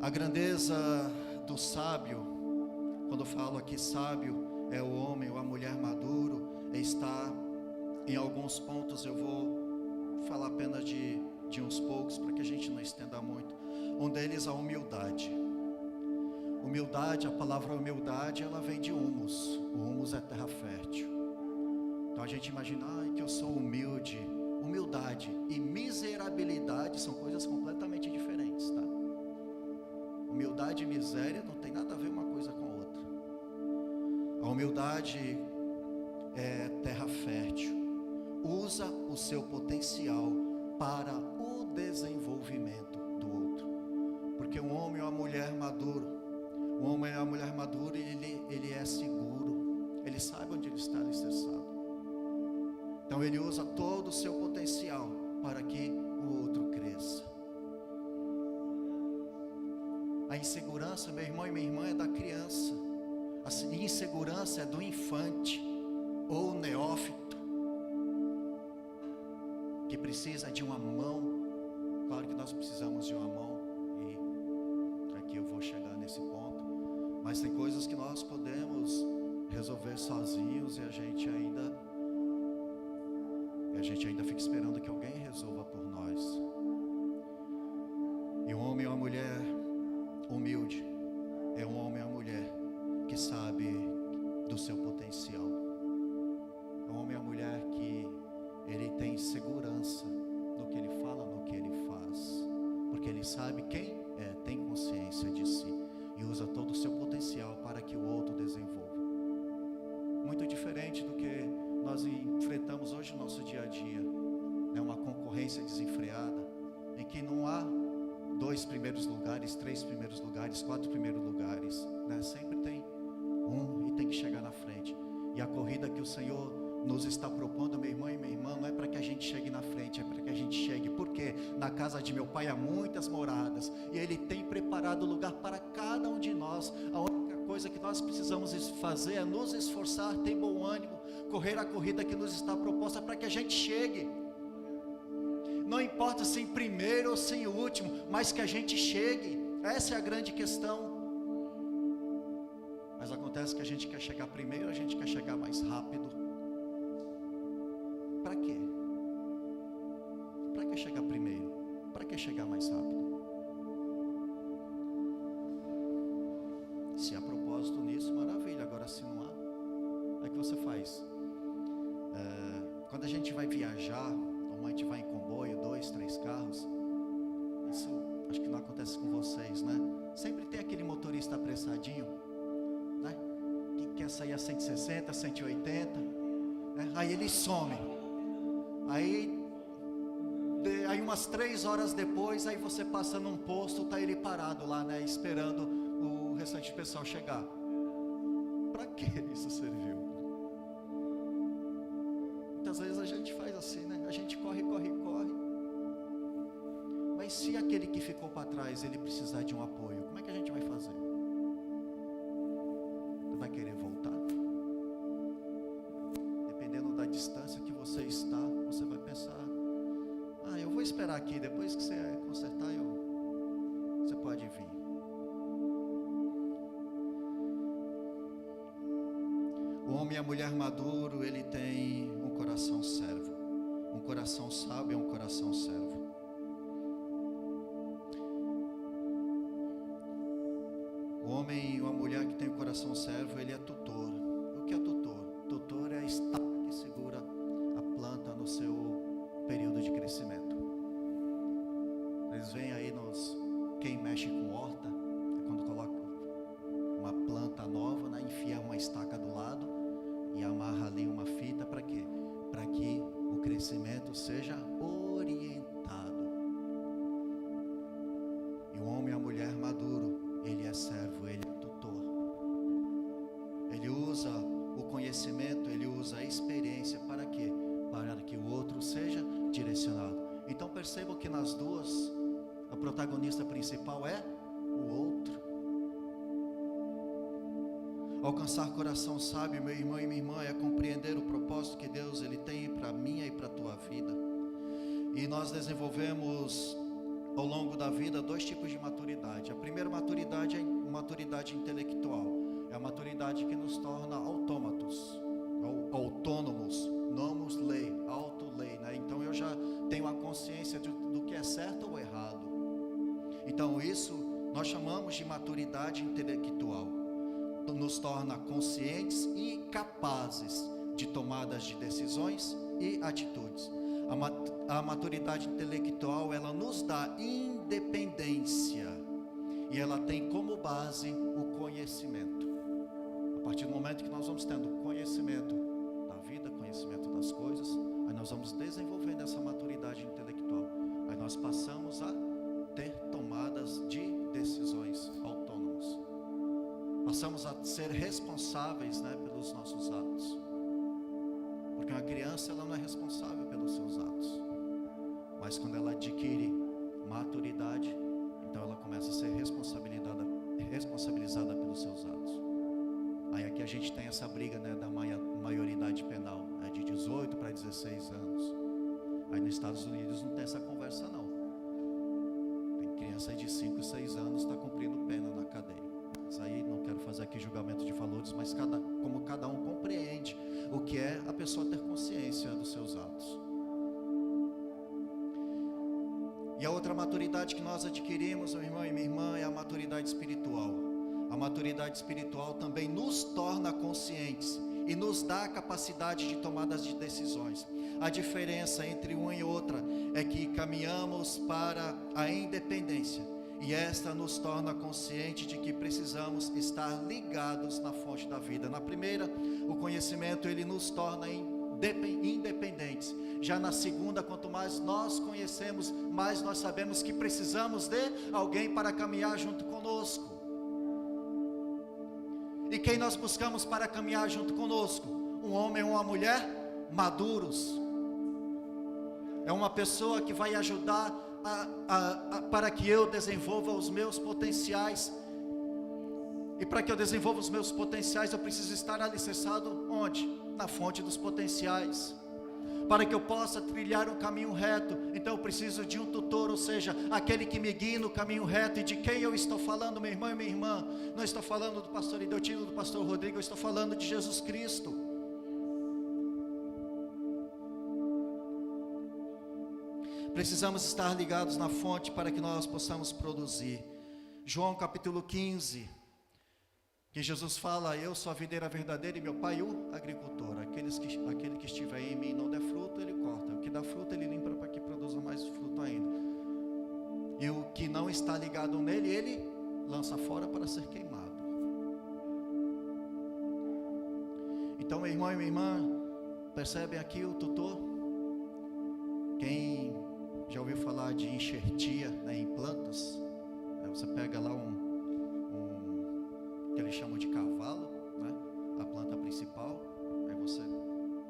Speaker 5: A grandeza do sábio, quando eu falo aqui sábio, é o homem ou a mulher maduro, está em alguns pontos. Eu vou falar apenas de uns poucos, para que a gente não estenda muito. Um deles, a humildade. Humildade, a palavra humildade, ela vem de humus. O humus é terra fértil. Então a gente imagina, que eu sou humilde. Humildade e miserabilidade são coisas completamente diferentes, tá? Humildade e miséria não tem nada a ver uma coisa com a outra. A humildade é terra fértil, usa o seu potencial para o desenvolvimento do outro. Porque um homem ou uma mulher maduro, ele é seguro, ele sabe onde ele está alicerçado. Então ele usa todo o seu potencial para que o outro cresça. A insegurança, meu irmão e minha irmã, é da criança. A insegurança é do infante ou neófito, que precisa de uma mão. Claro que nós precisamos de uma mão, e aqui eu vou chegar nesse ponto. Mas tem coisas que nós podemos resolver sozinhos, e a gente ainda fica esperando que alguém resolva por nós. E um homem ou uma mulher humilde é um homem ou uma mulher que sabe do seu potencial. É um homem ou uma mulher que ele tem segurança no que ele fala, no que ele faz, porque ele sabe quem é, tem consciência de si e usa todo o seu potencial para que o outro desenvolva. Muito diferente do que nós enfrentamos hoje no nosso dia a dia, né? Uma concorrência desenfreada, em que não há 2 primeiros lugares, 3 primeiros lugares, 4 primeiros lugares, né? Sempre tem um e tem que chegar na frente. E a corrida que o Senhor nos está propondo, meu irmão e minha irmã, não é para que a gente chegue na frente, é para que a gente chegue, porque na casa de meu Pai há muitas moradas, e Ele tem preparado lugar para cada um de nós. A única coisa que nós precisamos fazer é nos esforçar, ter bom ânimo, correr a corrida que nos está proposta, para que a gente chegue. Não importa se em primeiro ou se em último, mas que a gente chegue. Essa é a grande questão. Mas acontece que a gente quer chegar primeiro, a gente quer chegar mais rápido. Para quê? Para que chegar primeiro? Para que chegar mais rápido? Se há propósito nisso, maravilha. Agora, se não há, é que você faz. Quando a gente vai viajar, ou a gente vai em comboio, 2, 3 carros, isso acho que não acontece com vocês, né? Sempre tem aquele motorista apressadinho, né? Que quer sair a 160, 180, né? Aí ele some. Aí umas 3 horas depois, aí você passa num posto, tá ele parado lá, né? Esperando o restante do pessoal chegar. Para que isso serviu? Muitas vezes a gente faz assim, né? A gente corre. Mas se aquele que ficou para trás, ele precisar de um apoio, como é que a gente vai fazer? Você vai querer voltar? Dependendo da distância que você está, você vai pensar: eu vou esperar aqui, depois que você consertar, você pode vir. O homem e a mulher maduro, ele tem um coração servo. Um coração sábio é um coração servo. homem e uma mulher que tem o coração servo, ele é tutor. O que é tutor? Tutor é a estaca que segura a planta no seu período de crescimento. Eles veem aí quem mexe com horta, é quando coloca uma planta nova, né, enfia uma estaca do lado e amarra ali uma fita para quê? Para que o crescimento seja orientado. E o homem e a mulher maduro, ele é servo, ele é tutor. Ele usa o conhecimento, ele usa a experiência para quê? Para que o outro seja direcionado. Então percebam que nas duas, a protagonista principal é o outro. Alcançar coração sábio, meu irmão e minha irmã, é compreender o propósito que Deus ele tem para minha e para a tua vida. E nós desenvolvemos ao longo da vida 2 tipos de maturidade. A primeira maturidade é maturidade intelectual. É a maturidade que nos torna autômatos, ou autônomos, nomos lei, auto-lei, né? Então eu já tenho a consciência do que é certo ou errado. Então isso nós chamamos de maturidade intelectual. Nos torna conscientes e capazes de tomadas de decisões e atitudes. A maturidade intelectual, ela nos dá independência e ela tem como base o conhecimento. A partir do momento que nós vamos tendo conhecimento da vida, conhecimento das coisas, aí nós vamos desenvolvendo essa maturidade intelectual. Aí nós passamos a ter tomadas de decisões autônomas. Passamos a ser responsáveis, né, pelos nossos atos. Porque uma criança, ela não é responsável pelos seus atos. Mas quando ela adquire maturidade, então ela começa a ser responsabilizada pelos seus atos. Aí aqui a gente tem essa briga, né, da maioridade penal, né, de 18 para 16 anos. Aí nos Estados Unidos não tem essa conversa não. Tem criança de 5, 6 anos está cumprindo pena na cadeia. Mas aí não quero fazer aqui julgamento de valores, mas como cada um compreende o que é a pessoa ter consciência dos seus atos. E a outra maturidade que nós adquirimos, meu irmão e minha irmã, é a maturidade espiritual. A maturidade espiritual também nos torna conscientes e nos dá a capacidade de tomadas de decisões. A diferença entre uma e outra é que caminhamos para a independência. E esta nos torna consciente de que precisamos estar ligados na fonte da vida. Na primeira, o conhecimento ele nos torna independentes. Já na segunda, quanto mais nós conhecemos, mais nós sabemos que precisamos de alguém para caminhar junto conosco. E quem nós buscamos para caminhar junto conosco? Um homem ou uma mulher maduros. É uma pessoa que vai ajudar para que eu desenvolva os meus potenciais. E para que eu desenvolva os meus potenciais, eu preciso estar alicerçado onde? Na fonte dos potenciais. Para que eu possa trilhar um caminho reto, então eu preciso de um tutor, ou seja, aquele que me guie no caminho reto. E de quem eu estou falando, meu irmão e minha irmã? Não estou falando do pastor Ideltino, do pastor Rodrigo, eu estou falando de Jesus Cristo. Precisamos estar ligados na fonte para que nós possamos produzir. João capítulo 15, que Jesus fala: eu sou a videira verdadeira e meu pai o agricultor. Aquele que estiver em mim e não der fruto, ele corta. O que dá fruto, ele limpa para que produza mais fruto ainda. E o que não está ligado nele, ele lança fora para ser queimado. Então, meu irmão e minha irmã, percebem aqui o tutor? Quem já ouviu falar de enxertia, né, em plantas? Você pega lá que eles chamam de cavalo, né, a planta principal. Aí você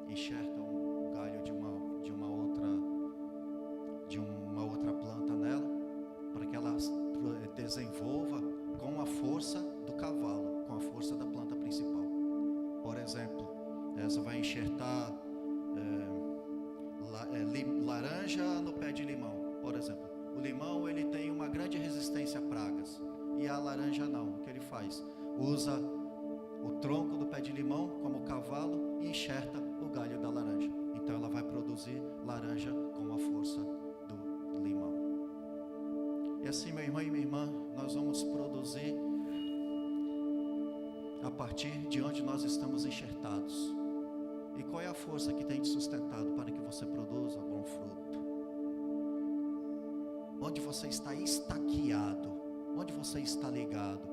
Speaker 5: enxerta um galho de uma outra planta nela, para que ela desenvolva com a força do cavalo, com a força da planta principal. Por exemplo, você vai enxertar laranja no pé de limão, por exemplo. O limão ele tem uma grande resistência a pragas e a laranja não. O que ele faz? Usa o tronco do pé de limão como cavalo e enxerta o galho da laranja. Então ela vai produzir laranja com a força do limão. E assim, meu irmão e minha irmã, nós vamos produzir a partir de onde nós estamos enxertados. E qual é a força que tem te sustentado para que você produza bom fruto? Onde você está estaqueado? Onde você está ligado?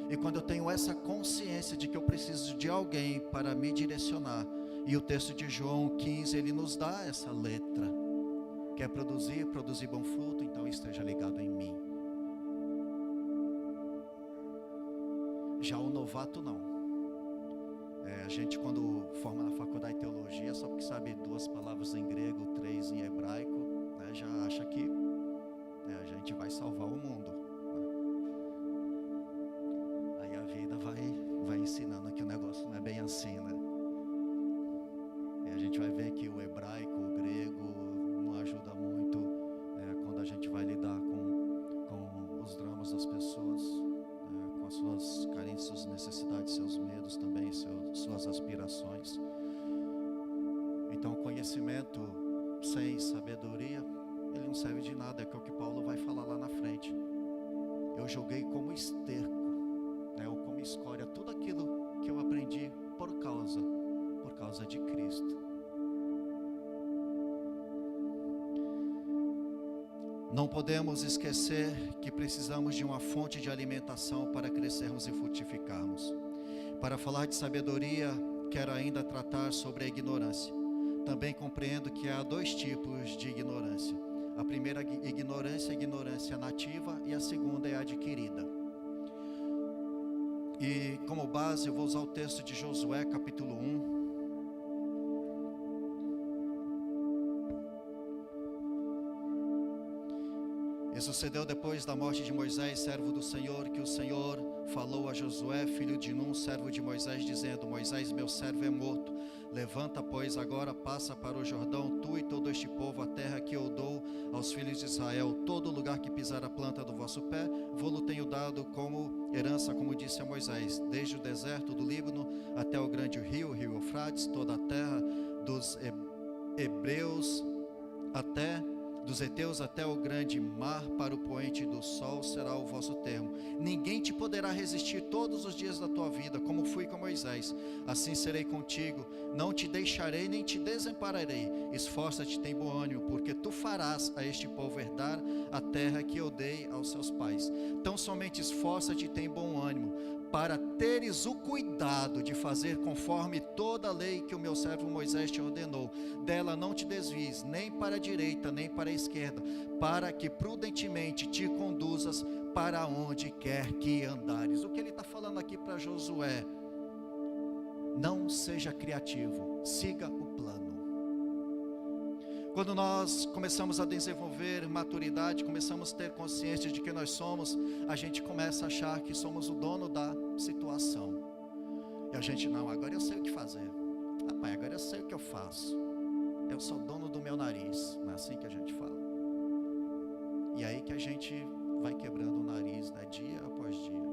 Speaker 5: E quando eu tenho essa consciência de que eu preciso de alguém para me direcionar, e o texto de João 15, ele nos dá essa letra: quer produzir bom fruto, então esteja ligado em mim. Já o novato não. A gente, quando forma na faculdade de teologia, só porque sabe 2 palavras em grego, 3 em hebraico, né, já acha que a gente vai salvar o mundo. Aí a vida vai ensinando que o negócio não é bem assim, né? E a gente vai ver que o hebraico, o grego, não ajuda muito quando a gente vai lidar com os dramas das pessoas, com as suas carências, suas necessidades, seus medos também, suas aspirações. Então, conhecimento sem sabedoria, ele não serve de nada. É o que Paulo vai falar lá na frente. Eu joguei como esterco, ou como escória, tudo aquilo que eu aprendi por causa de Cristo. Não podemos esquecer que precisamos de uma fonte de alimentação para crescermos e frutificarmos. Para falar de sabedoria, quero ainda tratar sobre a ignorância. Também compreendo que há 2 tipos de ignorância. A primeira ignorância é a ignorância nativa, e a segunda é a adquirida. E como base eu vou usar o texto de Josué capítulo 1. E sucedeu depois da morte de Moisés, servo do Senhor, que o Senhor falou a Josué, filho de Nun, servo de Moisés, dizendo: Moisés, meu servo, é morto. Levanta, pois, agora, passa para o Jordão, tu e todo este povo, a terra que eu dou aos filhos de Israel. Todo lugar que pisar a planta do vosso pé, vou-lo tenho dado como herança, como disse a Moisés, desde o deserto do Líbano até o grande rio Eufrates, toda a terra dos hebreus dos heteus até o grande mar, para o poente do sol será o vosso termo. Ninguém te poderá resistir todos os dias da tua vida, como fui com Moisés. Assim serei contigo, não te deixarei nem te desampararei. Esforça-te, tem bom ânimo, porque tu farás a este povo herdar a terra que eu dei aos seus pais. Então somente esforça-te, tem bom ânimo, para teres o cuidado de fazer conforme toda a lei que o meu servo Moisés te ordenou. Dela não te desvies, nem para a direita, nem para a esquerda, para que prudentemente te conduzas para onde quer que andares. O que ele está falando aqui para Josué: não seja criativo, siga o plano. Quando nós começamos a desenvolver maturidade, começamos a ter consciência de que nós somos, a gente começa a achar que somos o dono da situação. E a gente: não, agora eu sei o que fazer. Rapaz, agora eu sei o que eu faço. Eu sou dono do meu nariz. Não é assim que a gente fala. E aí que a gente vai quebrando o nariz, né, dia após dia.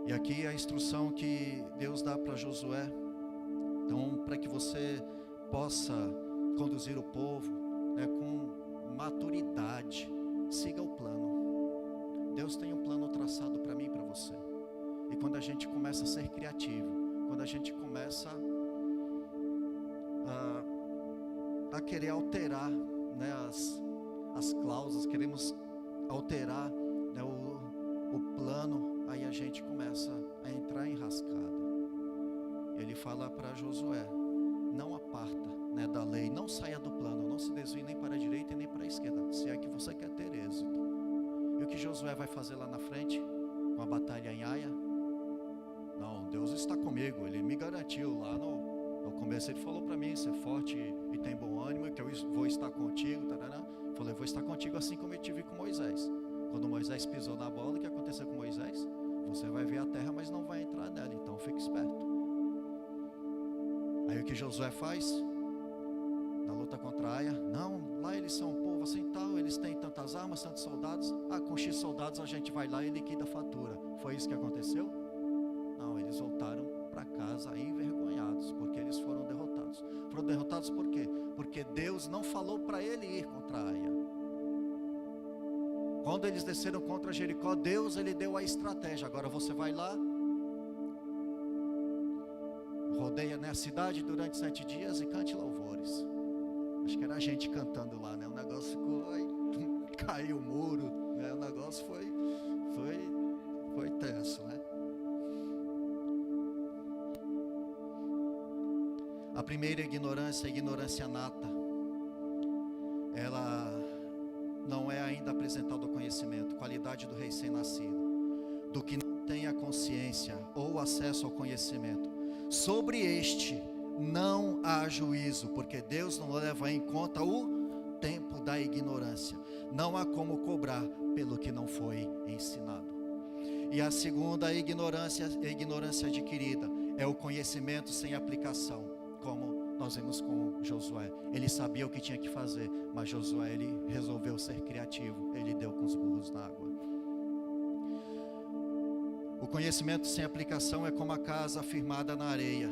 Speaker 5: E aqui a instrução que Deus dá para Josué. Então, para que você possa conduzir o povo, com maturidade, siga o plano. Deus tem um plano traçado para mim e para você. E quando a gente começa a ser criativo, quando a gente começa a querer alterar, as cláusulas, queremos alterar, o plano, aí a gente começa a entrar em rascada. Ele fala para Josué: não aparta, da lei, não saia do plano, não se desvie nem para a direita e nem para a esquerda, se é que você quer ter êxito. E o que Josué vai fazer lá na frente, com a batalha em Aia? Não, Deus está comigo, Ele me garantiu lá no começo, Ele falou para mim: ser forte e tem bom ânimo, que eu vou estar contigo, tarará. Eu falei: eu vou estar contigo assim como eu tive com Moisés. Quando Moisés pisou na bola, o que aconteceu com Moisés? Você vai ver a terra, mas não vai entrar nela, então fique esperto. Aí o que Josué faz? Na luta contra Aia: não, lá eles são um povo assim tal, eles têm tantas armas, tantos soldados, com X soldados a gente vai lá e liquida a fatura. Foi isso que aconteceu? Não, eles voltaram para casa envergonhados, porque eles foram derrotados. Foram derrotados por quê? Porque Deus não falou para ele ir contra Aia. Quando eles desceram contra Jericó, Deus, Ele deu a estratégia: agora você vai lá aldeia, né, a cidade durante 7 dias e cante louvores. Acho que era a gente cantando lá, né? O negócio ficou, aí, caiu o muro, né? O negócio foi tenso, né? A primeira ignorância, a ignorância nata, ela não é ainda apresentado ao conhecimento, qualidade do recém-nascido, do que não tem a consciência ou acesso ao conhecimento. Sobre este não há juízo, porque Deus não leva em conta o tempo da ignorância. Não há como cobrar pelo que não foi ensinado. E a segunda ignorância, a ignorância adquirida, é o conhecimento sem aplicação, como nós vimos com Josué. Ele sabia o que tinha que fazer, mas Josué, ele resolveu ser criativo, ele deu com os burros na água. O conhecimento sem aplicação é como a casa firmada na areia,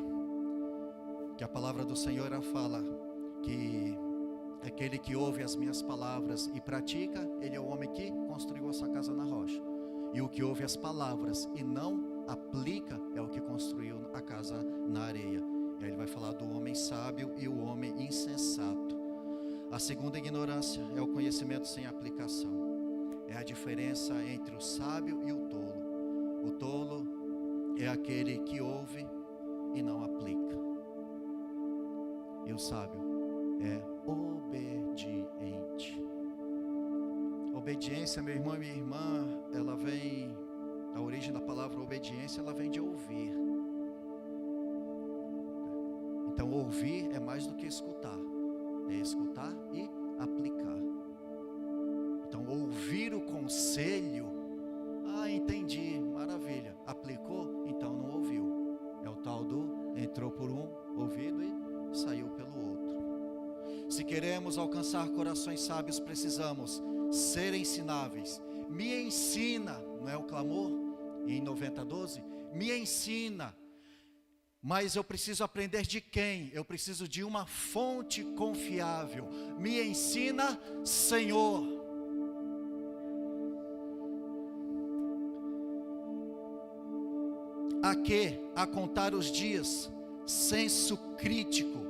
Speaker 5: que a palavra do Senhor fala que aquele que ouve as minhas palavras e pratica, ele é o homem que construiu a sua casa na rocha. E o que ouve as palavras e não aplica é o que construiu a casa na areia. E aí ele vai falar do homem sábio e o homem insensato. A segunda ignorância é o conhecimento sem aplicação. É a diferença entre o sábio e o tolo. O tolo é aquele que ouve e não aplica. E o sábio é obediente. Obediência, meu irmão e minha irmã, ela vem, a origem da palavra obediência, ela vem de ouvir. Então ouvir é mais do que escutar, é escutar e aplicar. Então ouvir o conselho, entendi, maravilha, aplicou, então não ouviu. É o tal do entrou por um ouvido e saiu pelo outro. Se queremos alcançar corações sábios, precisamos ser ensináveis. Me ensina, não é o clamor em 90:12? Me ensina. Mas eu preciso aprender de quem? Eu preciso de uma fonte confiável. Me ensina, Senhor. A quê? A contar os dias, senso crítico,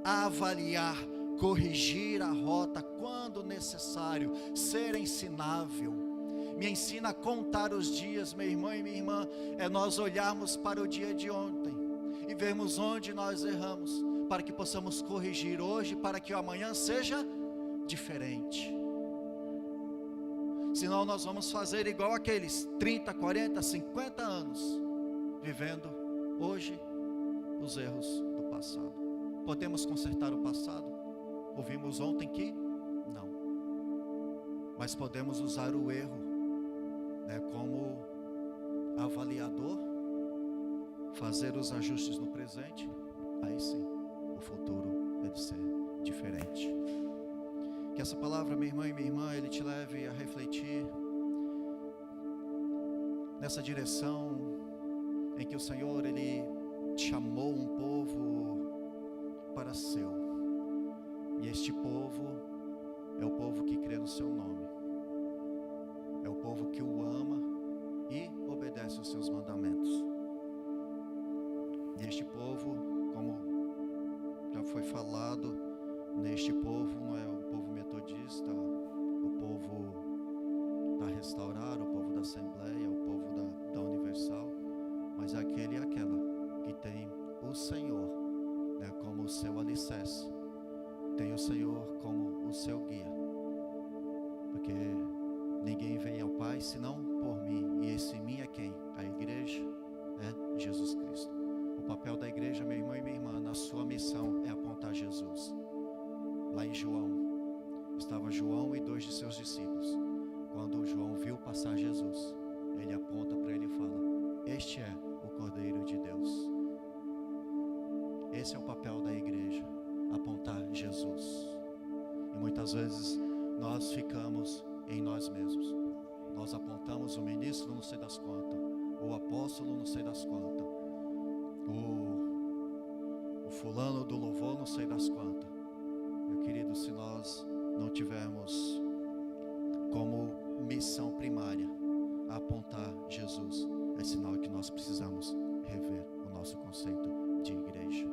Speaker 5: a avaliar, corrigir a rota quando necessário, ser ensinável. Me ensina a contar os dias, meu irmão e minha irmã, é nós olharmos para o dia de ontem e vermos onde nós erramos, para que possamos corrigir hoje, para que o amanhã seja diferente. Senão nós vamos fazer igual aqueles 30, 40, 50 anos, vivendo hoje os erros do passado. Podemos consertar o passado? Ouvimos ontem que não, mas podemos usar o erro, né, como avaliador, fazer os ajustes no presente, aí sim, o futuro deve ser diferente. Que essa palavra, meu irmão e minha irmã, ele te leve a refletir nessa direção em que o Senhor, ele chamou um povo para seu. E este povo é o povo que crê no seu nome. É o povo que o ama e obedece os seus mandamentos. E este povo, como já foi falado, neste povo não é o povo metodista, o povo da Restaurar, o povo da Assembleia, o povo da Universal, mas é aquele e aquela que tem o Senhor, né, como o seu alicerce. Tem o Senhor como o seu guia, porque ninguém vem ao Pai senão por mim, e esse mim é quem? A igreja é Jesus Cristo. O papel da igreja, meu irmão e minha irmã, na sua missão é apontar Jesus. Lá em João, estava João e 2 de seus discípulos. Quando João viu passar Jesus, ele aponta para ele e fala: este é o Cordeiro de Deus. Esse é o papel da igreja, apontar Jesus. E muitas vezes nós ficamos em nós mesmos. Nós apontamos o ministro não sei das quantas, o apóstolo não sei das quantas, o fulano do louvor não sei das quantas. Meu querido, se nós não tivermos como missão primária apontar Jesus, é sinal que nós precisamos rever o nosso conceito de igreja.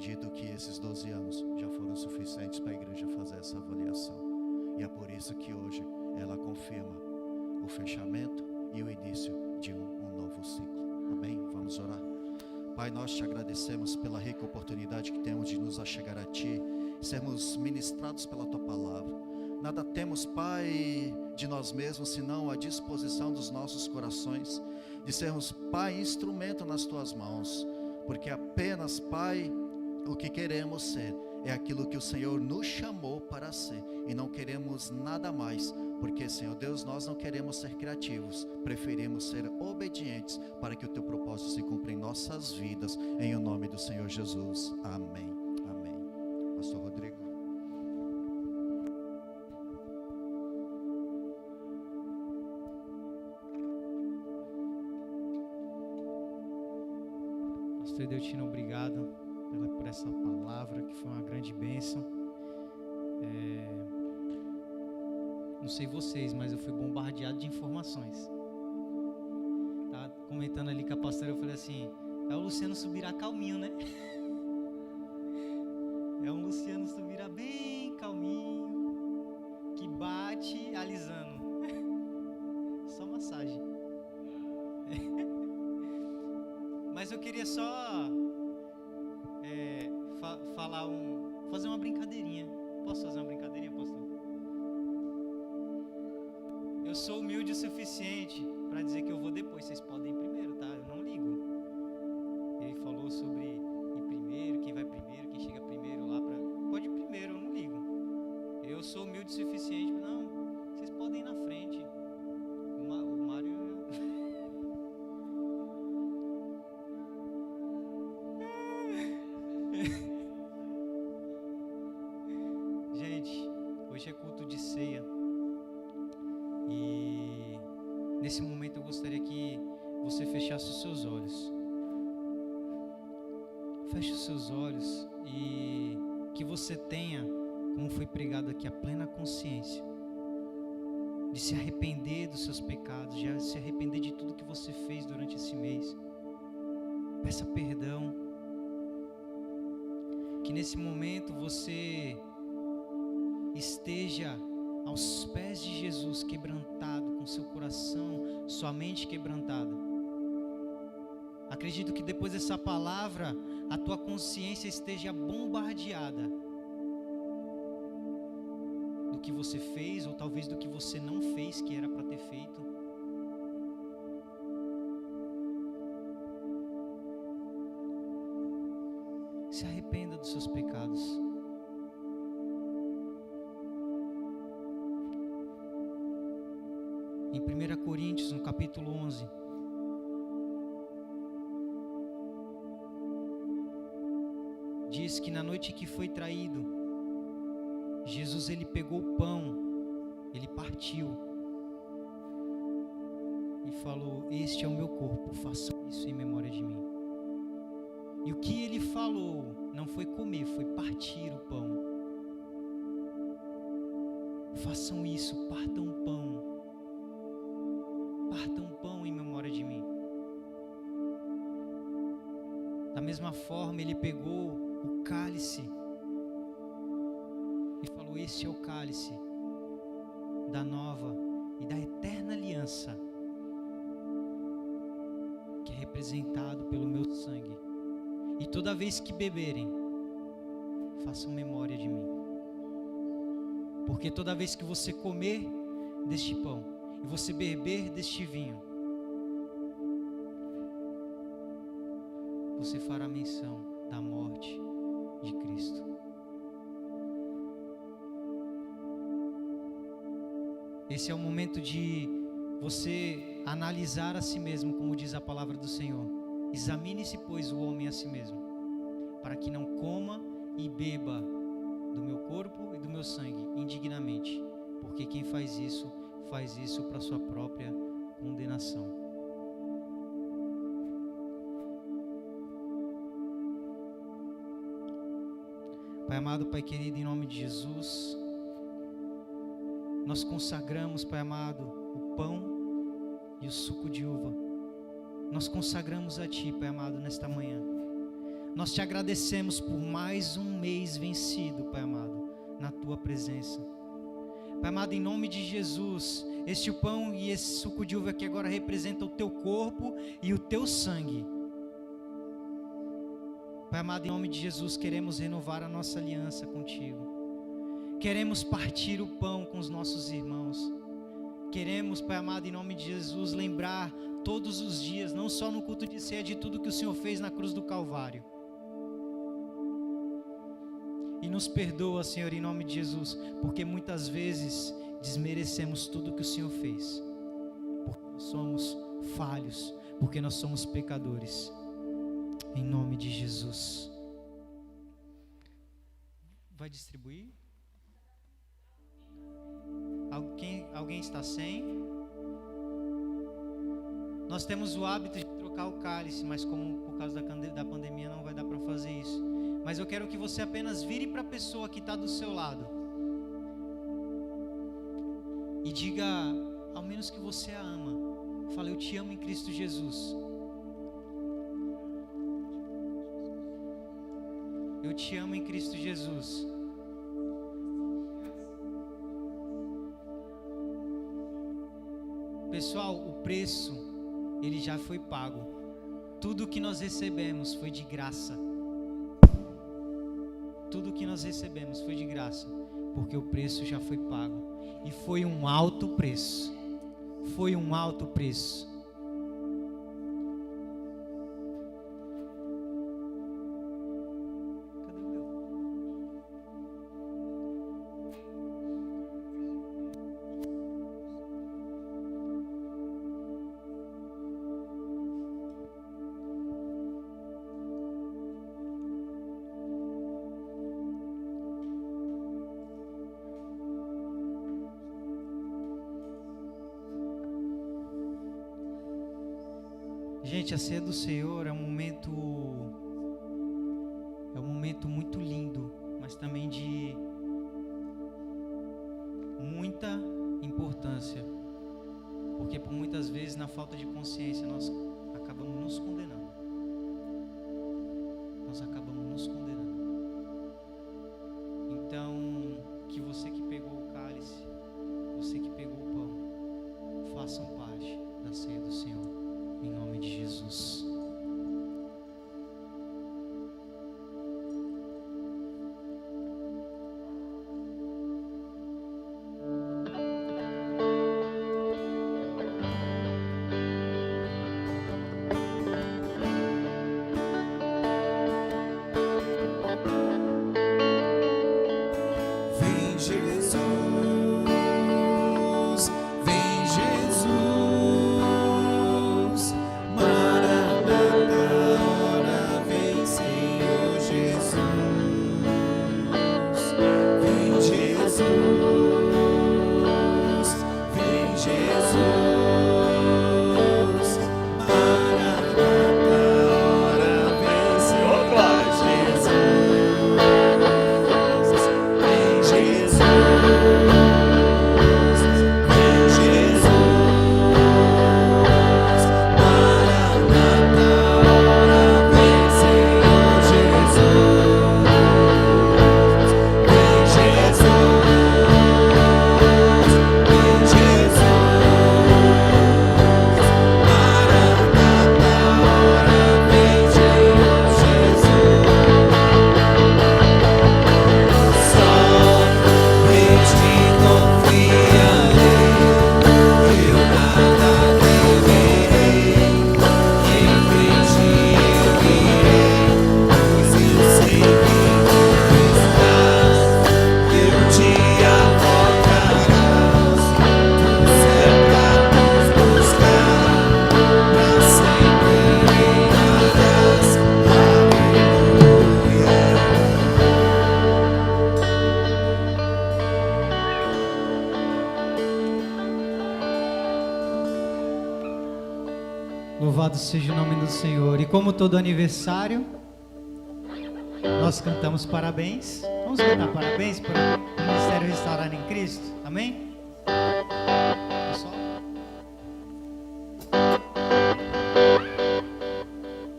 Speaker 5: acredito que esses 12 anos já foram suficientes para a igreja fazer essa avaliação. E é por isso que hoje ela confirma o fechamento e o início de um novo ciclo. Amém? Vamos orar. Pai, nós te agradecemos pela rica oportunidade que temos de nos achegar a Ti, sermos ministrados pela Tua palavra. Nada temos, Pai, de nós mesmos, senão a disposição dos nossos corações, de sermos, Pai, instrumento nas Tuas mãos, porque apenas, Pai, o que queremos ser é aquilo que o Senhor nos chamou para ser, e não queremos nada mais, porque, Senhor Deus, nós não queremos ser criativos, preferimos ser obedientes para que o Teu propósito se cumpra em nossas vidas, em o nome do Senhor Jesus. Amém. Amém. Pastor Rodrigo.
Speaker 4: Pastor Deutino, obrigado por essa palavra que foi uma grande bênção. Não sei vocês, mas eu fui bombardeado de informações. Tava comentando ali com a pastora, eu falei assim: é o Luciano Subirá calminho, né? É um Luciano Subirá bem calminho, que bate alisando. Só massagem. Mas eu queria só fazer uma brincadeirinha. Posso fazer uma brincadeirinha, pastor? Eu sou humilde o suficiente para dizer que eu vou depois. Vocês podem ir primeiro, tá? Eu não ligo. Ele falou sobre ir primeiro, quem vai primeiro, quem chega primeiro lá pra... Pode ir primeiro, eu não ligo. Eu sou humilde o suficiente para... Não, vocês podem ir na frente. O Mário... Gente, hoje é culto de ceia. E nesse momento eu gostaria que você fechasse os seus olhos. Feche os seus olhos e que você tenha, como foi pregado aqui, a plena consciência de se arrepender dos seus pecados, de se arrepender de tudo que você fez durante esse mês. Peça perdão. Que nesse momento você esteja aos pés de Jesus, quebrantado, com seu coração, sua mente quebrantada. Acredito que depois dessa palavra, a tua consciência esteja bombardeada do que você fez, ou talvez do que você não fez, que era para ter feito. Se arrependa dos seus pecados. Em 1 Coríntios, no capítulo 11, diz que na noite que foi traído, Jesus, ele pegou o pão, ele partiu e falou: este é o meu corpo, façam isso em memória de mim. E o que ele falou não foi comer, foi partir o pão. Façam isso, partam o pão. Partam o pão em memória de mim. Da mesma forma, ele pegou o cálice e falou: este é o cálice da nova e da eterna aliança, que é representado pelo meu sangue. E toda vez que beberem, façam memória de mim. Porque toda vez que você comer deste pão e você beber deste vinho, você fará menção da morte de Cristo. Esse é o momento de você analisar a si mesmo, como diz a palavra do Senhor. Examine-se, pois, o homem a si mesmo, para que não coma e beba do meu corpo e do meu sangue indignamente, porque quem faz isso para sua própria condenação. Pai amado, Pai querido, em nome de Jesus, nós consagramos, Pai amado, o pão e o suco de uva. Nós consagramos a Ti, Pai amado, nesta manhã. Nós te agradecemos por mais um mês vencido, Pai amado, na tua presença. Pai amado, em nome de Jesus, este pão e esse suco de uva que agora representa o teu corpo e o teu sangue. Pai amado, em nome de Jesus, queremos renovar a nossa aliança contigo. Queremos partir o pão com os nossos irmãos. Queremos, Pai amado, em nome de Jesus, lembrar todos os dias, não só no culto de ceia, de tudo que o Senhor fez na cruz do Calvário. E nos perdoa, Senhor, em nome de Jesus, porque muitas vezes desmerecemos tudo que o Senhor fez. Porque nós somos falhos, porque nós somos pecadores. Em nome de Jesus. Vai distribuir? Alguém está sem? Nós temos o hábito de trocar o cálice, mas como por causa da pandemia não vai dar para fazer isso. Mas eu quero que você apenas vire para a pessoa que está do seu lado e diga, ao menos que você a ama, fala: eu te amo em Cristo Jesus. Eu te amo em Cristo Jesus. Pessoal, o preço, ele já foi pago. Tudo que nós recebemos foi de graça. Tudo que nós recebemos foi de graça, porque o preço já foi pago. E foi um alto preço. Foi um alto preço. Gente, a ceia do Senhor é um momento muito lindo, mas também de muita importância, porque por muitas vezes na falta de consciência nós acabamos nos condenando. Então, que você que pegou o cálice, você que pegou o pão, façam parte da ceia do Senhor. Em nome de Jesus.
Speaker 2: Vem Jesus, vem Jesus.
Speaker 4: Louvado seja o nome do Senhor. E como todo aniversário, nós cantamos parabéns. Vamos cantar parabéns para o Ministério Restaurado em Cristo. Amém? Pessoal.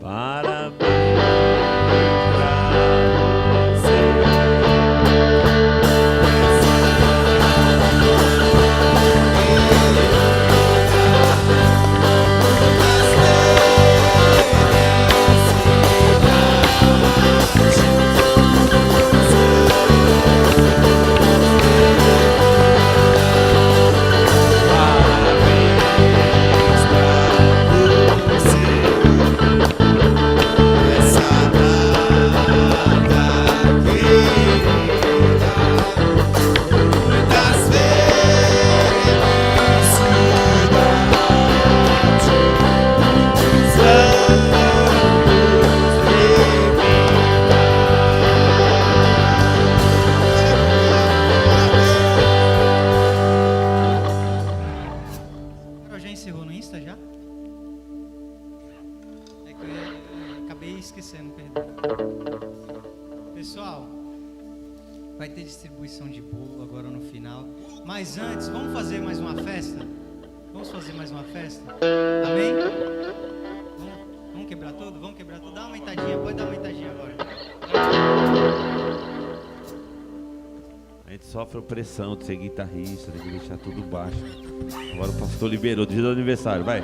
Speaker 3: Parabéns.
Speaker 4: acabei esquecendo, perdão. Pessoal, vai ter distribuição de bolo agora no final. Mas antes, vamos fazer mais uma festa? Vamos fazer mais uma festa? Amém? Vamos quebrar tudo? Vamos quebrar tudo? Dá uma aumentadinha, pode dar uma aumentadinha agora.
Speaker 3: A gente sofre pressão de ser guitarrista, tem que deixar tudo baixo. Agora o pastor liberou, dia do aniversário, vai.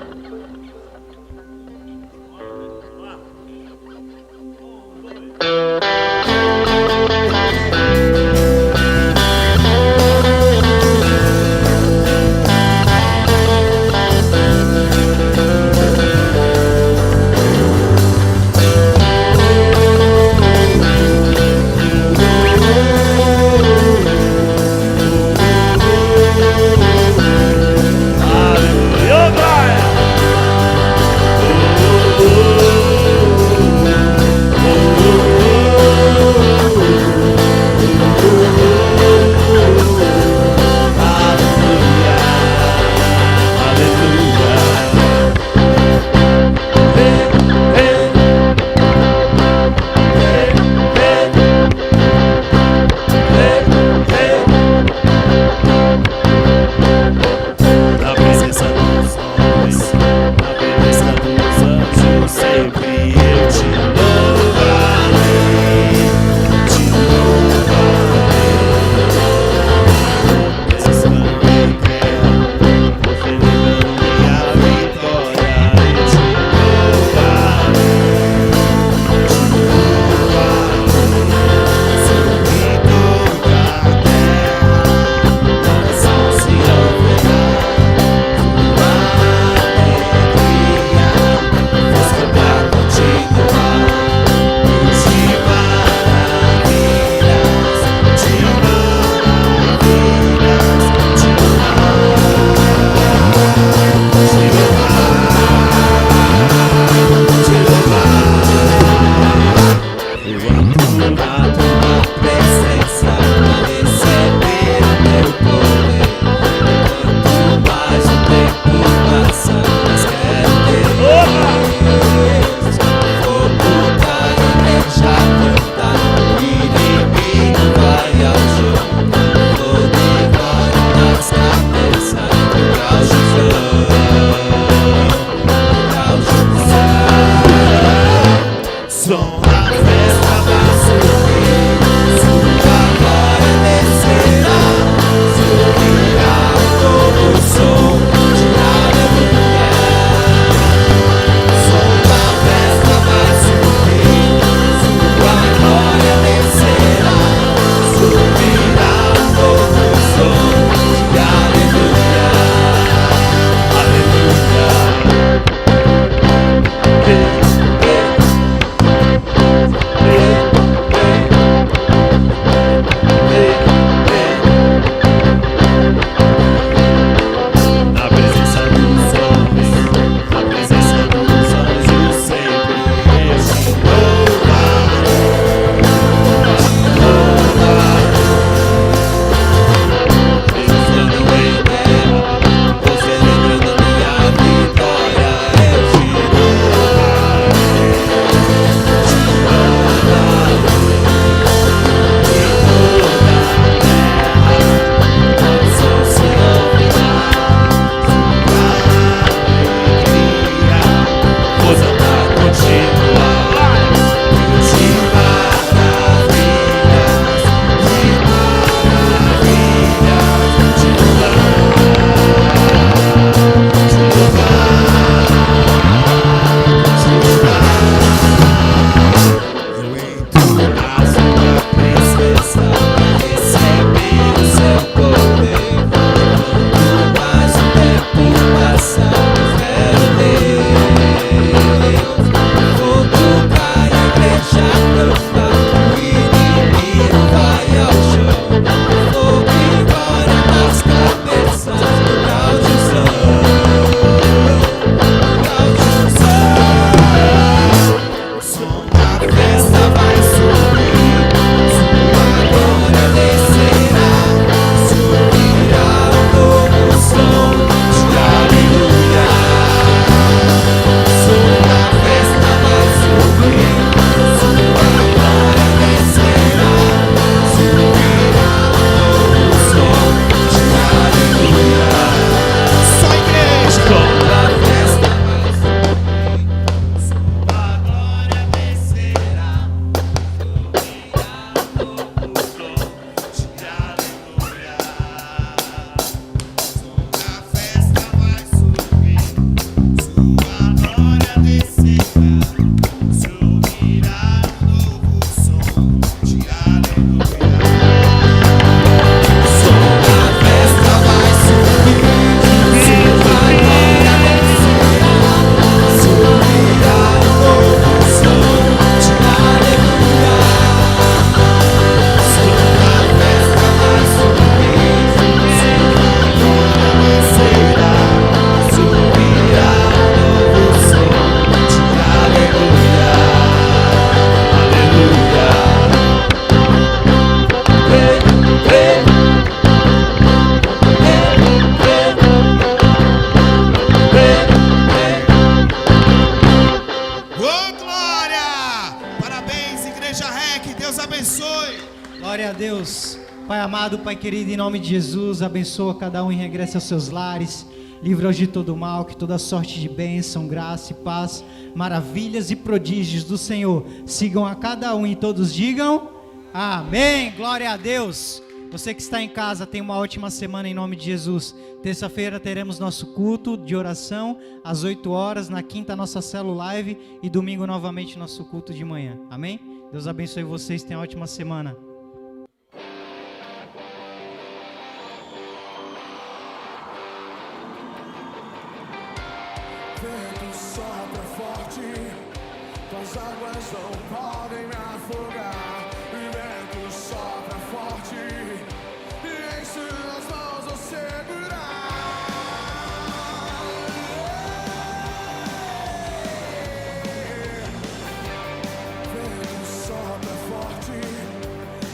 Speaker 3: Aleluia, glória!
Speaker 2: abençoe.
Speaker 4: Glória a Deus. Pai amado, Pai querido, em nome de Jesus, abençoa cada um e regresse aos seus lares. Livra-os de todo mal, que toda sorte de bênção, graça e paz, maravilhas e prodígios do Senhor sigam a cada um e todos digam amém. Glória a Deus. Você que está em casa, tenha uma ótima semana em nome de Jesus. Terça-feira teremos nosso culto de oração às 8 horas, na quinta nossa célula live e domingo novamente nosso culto de manhã. Amém? Deus abençoe vocês, tenha uma ótima semana.
Speaker 6: Vento sopra forte, tuas águas não podem me afogar. Vento sopra forte, e em suas mãos vou segurar. Vento sopra forte,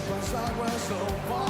Speaker 6: tuas águas não podem